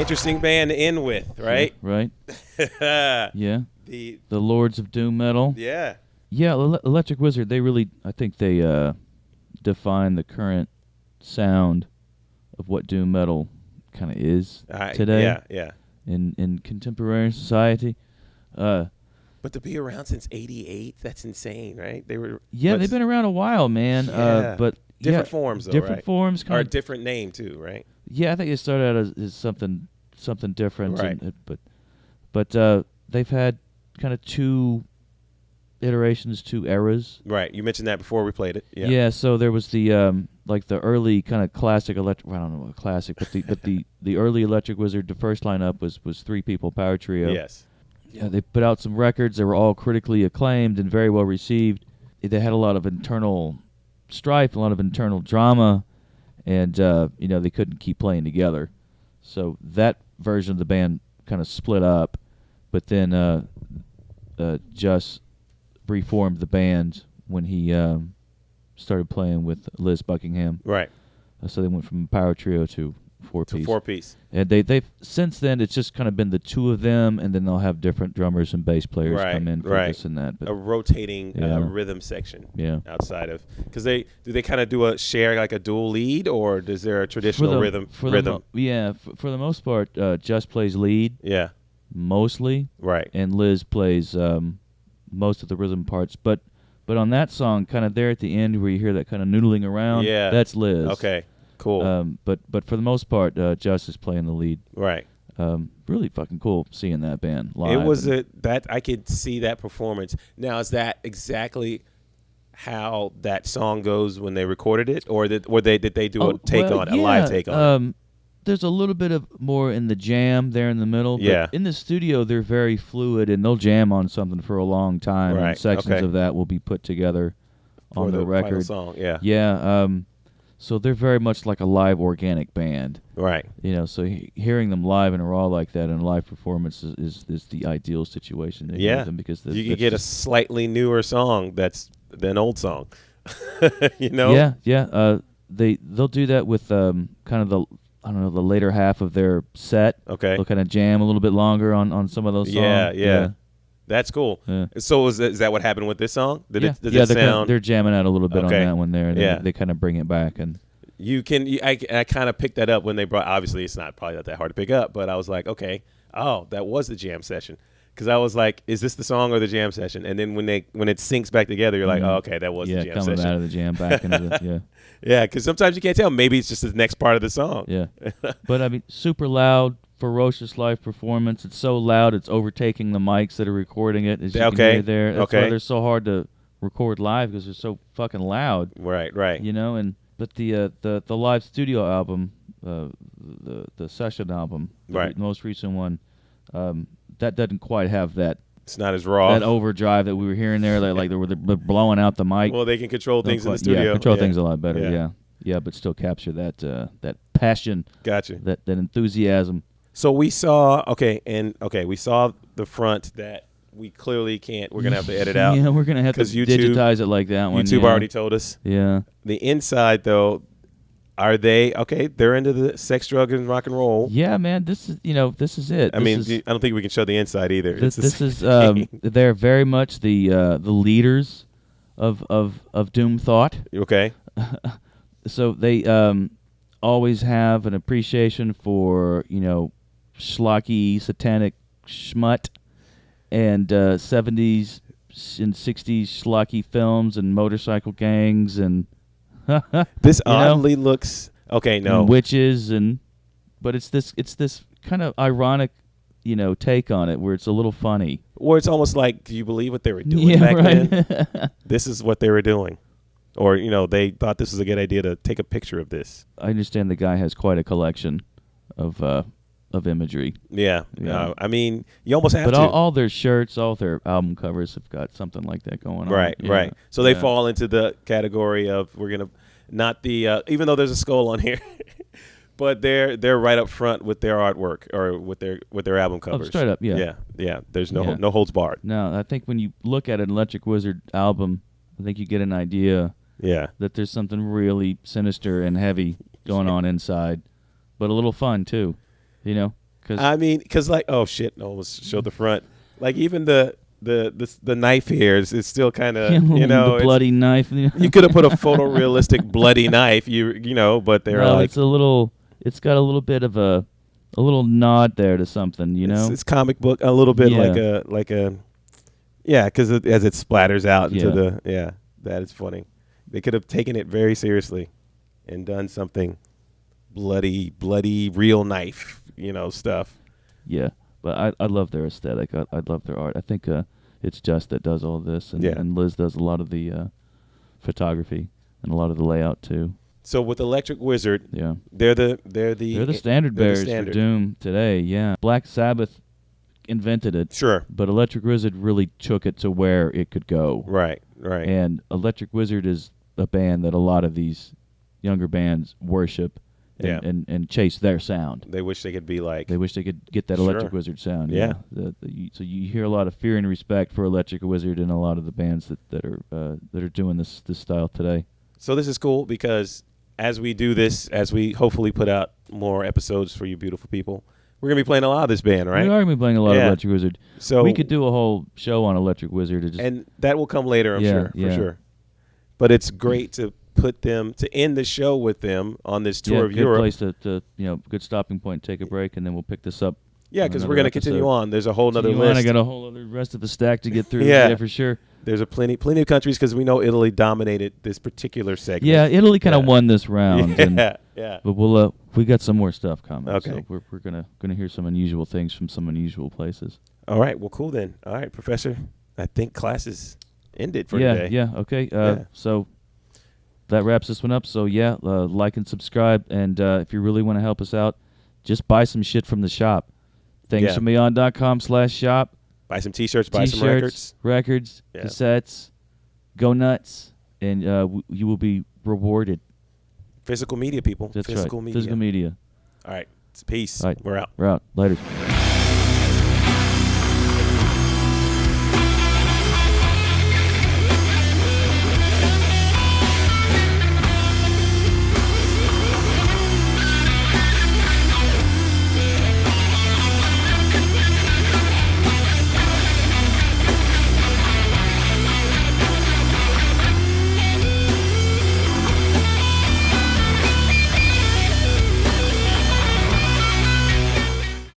Interesting band to end with, right? Right. Yeah. The Lords of Doom Metal. yeah. Yeah, Electric Wizard. They really, I think they define the current sound of what doom metal kind of is today. Yeah. In contemporary society. But to be around since '88, that's insane, right? They were they've been around a while, man. Yeah. But different forms, though, different right? forms, Or a different name too, right? Yeah, I think it started out as something different, Right. but they've had kind of two iterations, two eras. Right. You mentioned that before we played it. Yeah. Yeah. So there was the like the early kind of classic electric. I don't know what classic, but the early Electric Wizard. The first lineup was 3 people power trio. Yes. Yeah, they put out some records. They were all critically acclaimed and very well received. They had a lot of internal strife, a lot of internal drama, and they couldn't keep playing together. So that version of the band kind of split up, but then Just reformed the band when he started playing with Liz Buckingham. Right. So they went from power trio to 4-piece. To 4-piece. And they've since then it's just kind of been the two of them, and then they'll have different drummers and bass players come in for this and that. But a rotating rhythm section. Yeah. Outside of because do they kind of do a share like a dual lead, or is there a traditional rhythm? For the most part, Just plays lead. Yeah. Mostly. Right. And Liz plays most of the rhythm parts, but on that song, kind of there at the end where you hear that kind of noodling around, that's Liz. Okay. Cool. But for the most part, Just is playing the lead. Right. Really fucking cool seeing that band live. It was that I could see that performance. Now, is that exactly how that song goes when they recorded it, or did they do a live take on it? There's a little bit of more in the jam there in the middle. Yeah. But in the studio, they're very fluid, and they'll jam on something for a long time. Right. And sections of that will be put together on the record. Final song. Yeah. Yeah. So they're very much like a live organic band. Right. So hearing them live in a raw like that in a live performance is the ideal situation. Them because you can get a slightly newer song that's an old song. Yeah. They'll do that with kind of the later half of their set. Okay. They'll kind of jam a little bit longer on some of those songs. Yeah. That's cool. Yeah. So is that what happened with this song? Does it they're sound? They're jamming out a little bit on that one there, and they kind of bring it back. And I kind of picked that up when they brought. Obviously, it's not probably not that hard to pick up, but I was like, okay, that was the jam session. Because I was like, is this the song or the jam session? And then when it syncs back together, you're like, oh, okay, that was the jam session. Yeah, coming out of the jam back into the Yeah, because sometimes you can't tell. Maybe it's just the next part of the song. Yeah, but I mean, super loud, ferocious live performance. It's so loud, it's overtaking the mics that are recording it. As you can hear there. That's why they're so hard to record live because they're so fucking loud. Right. But the live studio album, the session album, the most recent one, that doesn't quite have that. It's not as raw. That overdrive that we were hearing there, like they were blowing out the mic. Well, they can control things in the studio. Yeah, control things a lot better. Yeah, but still capture that passion. Gotcha. That enthusiasm. So we saw we saw the front that we clearly can't. We're gonna have to edit out. Yeah, we're gonna have to digitize it like that one. YouTube already told us. Yeah. The inside though, are they okay? They're into the sex, drugs, and rock and roll. Yeah, man. This is it. I don't think we can show the inside either. This is they're very much the leaders of doom thought. Okay. So they always have an appreciation for schlocky satanic schmut and 70s and 60s schlocky films and motorcycle gangs and this oddly looks okay. No and witches but it's this kind of ironic take on it where it's a little funny. Or it's almost like, do you believe what they were doing back then? This is what they were doing. Or, they thought this was a good idea to take a picture of this. I understand the guy has quite a collection of imagery. Yeah. I mean, you almost have to. But all their shirts, all their album covers have got something like that going on. Right. So they fall into the category of not the even though there's a skull on here, but they're right up front with their artwork or with their album covers. Straight up, yeah. Yeah. There's no holds barred. No, I think when you look at an Electric Wizard album, I think you get an idea. Yeah. That there's something really sinister and heavy going on inside, but a little fun too, I mean, because like, oh shit, no, let's show the front. Like even the knife here is still kind of, you know, the bloody knife. you could have put a photorealistic bloody knife, you know, but they're no, like, it's got a little bit of a little nod there to something, you know. It's comic book a little bit Yeah. like a yeah, because as it splatters out into Yeah. that is funny. They could have taken it very seriously and done something bloody real knife, you know, stuff. Yeah, but I love their aesthetic. I love their art. I think it's Just that does all this, and Liz does a lot of the photography and a lot of the layout too. So with Electric Wizard, Yeah, they're the standard bearers standard. for Doom today. Yeah, Black Sabbath invented it, Sure. but Electric Wizard really took it to where it could go. Right. And Electric Wizard is a band that a lot of these younger bands worship and chase their sound. They wish they could be like. They wish they could get that Sure. Electric Wizard sound. Yeah. So you hear a lot of fear and respect for Electric Wizard in a lot of the bands that are doing this style today. So this is cool because as we do this, as we hopefully put out more episodes for you beautiful people, we're gonna be playing a lot of this band, right? We are going to be playing a lot of Yeah. Electric Wizard. So we could do a whole show on Electric Wizard. and that will come later, I'm sure, for sure. But it's great to put them to end the show with them on this tour of good Europe. place to good stopping point, take a break, and then we'll pick this up. Yeah, on because another we're gonna continue episode. on. There's a whole other Continue on. list. I got a whole other rest of the stack to get through. Yeah. For sure. There's a plenty of countries because we know Italy dominated this particular segment. Yeah, Italy kind of Yeah. won this round. and, Yeah. But we'll we got some more stuff coming. Okay. So we're gonna hear some unusual things from some unusual places. All right. Well, cool then. All right, Professor. I think class is ended for today. Yeah. Okay. Yeah. So that wraps this one up. So like and subscribe, and if you really want to help us out, just buy some shit from the shop. Thingsfrombeyond.com/shop. Buy some T-shirts. Buy some records. Yeah. Cassettes. Go nuts, and you will be rewarded. Physical media, people. That's Physical right. media. Physical media. All right. Peace. All right. We're out. We're out. Later.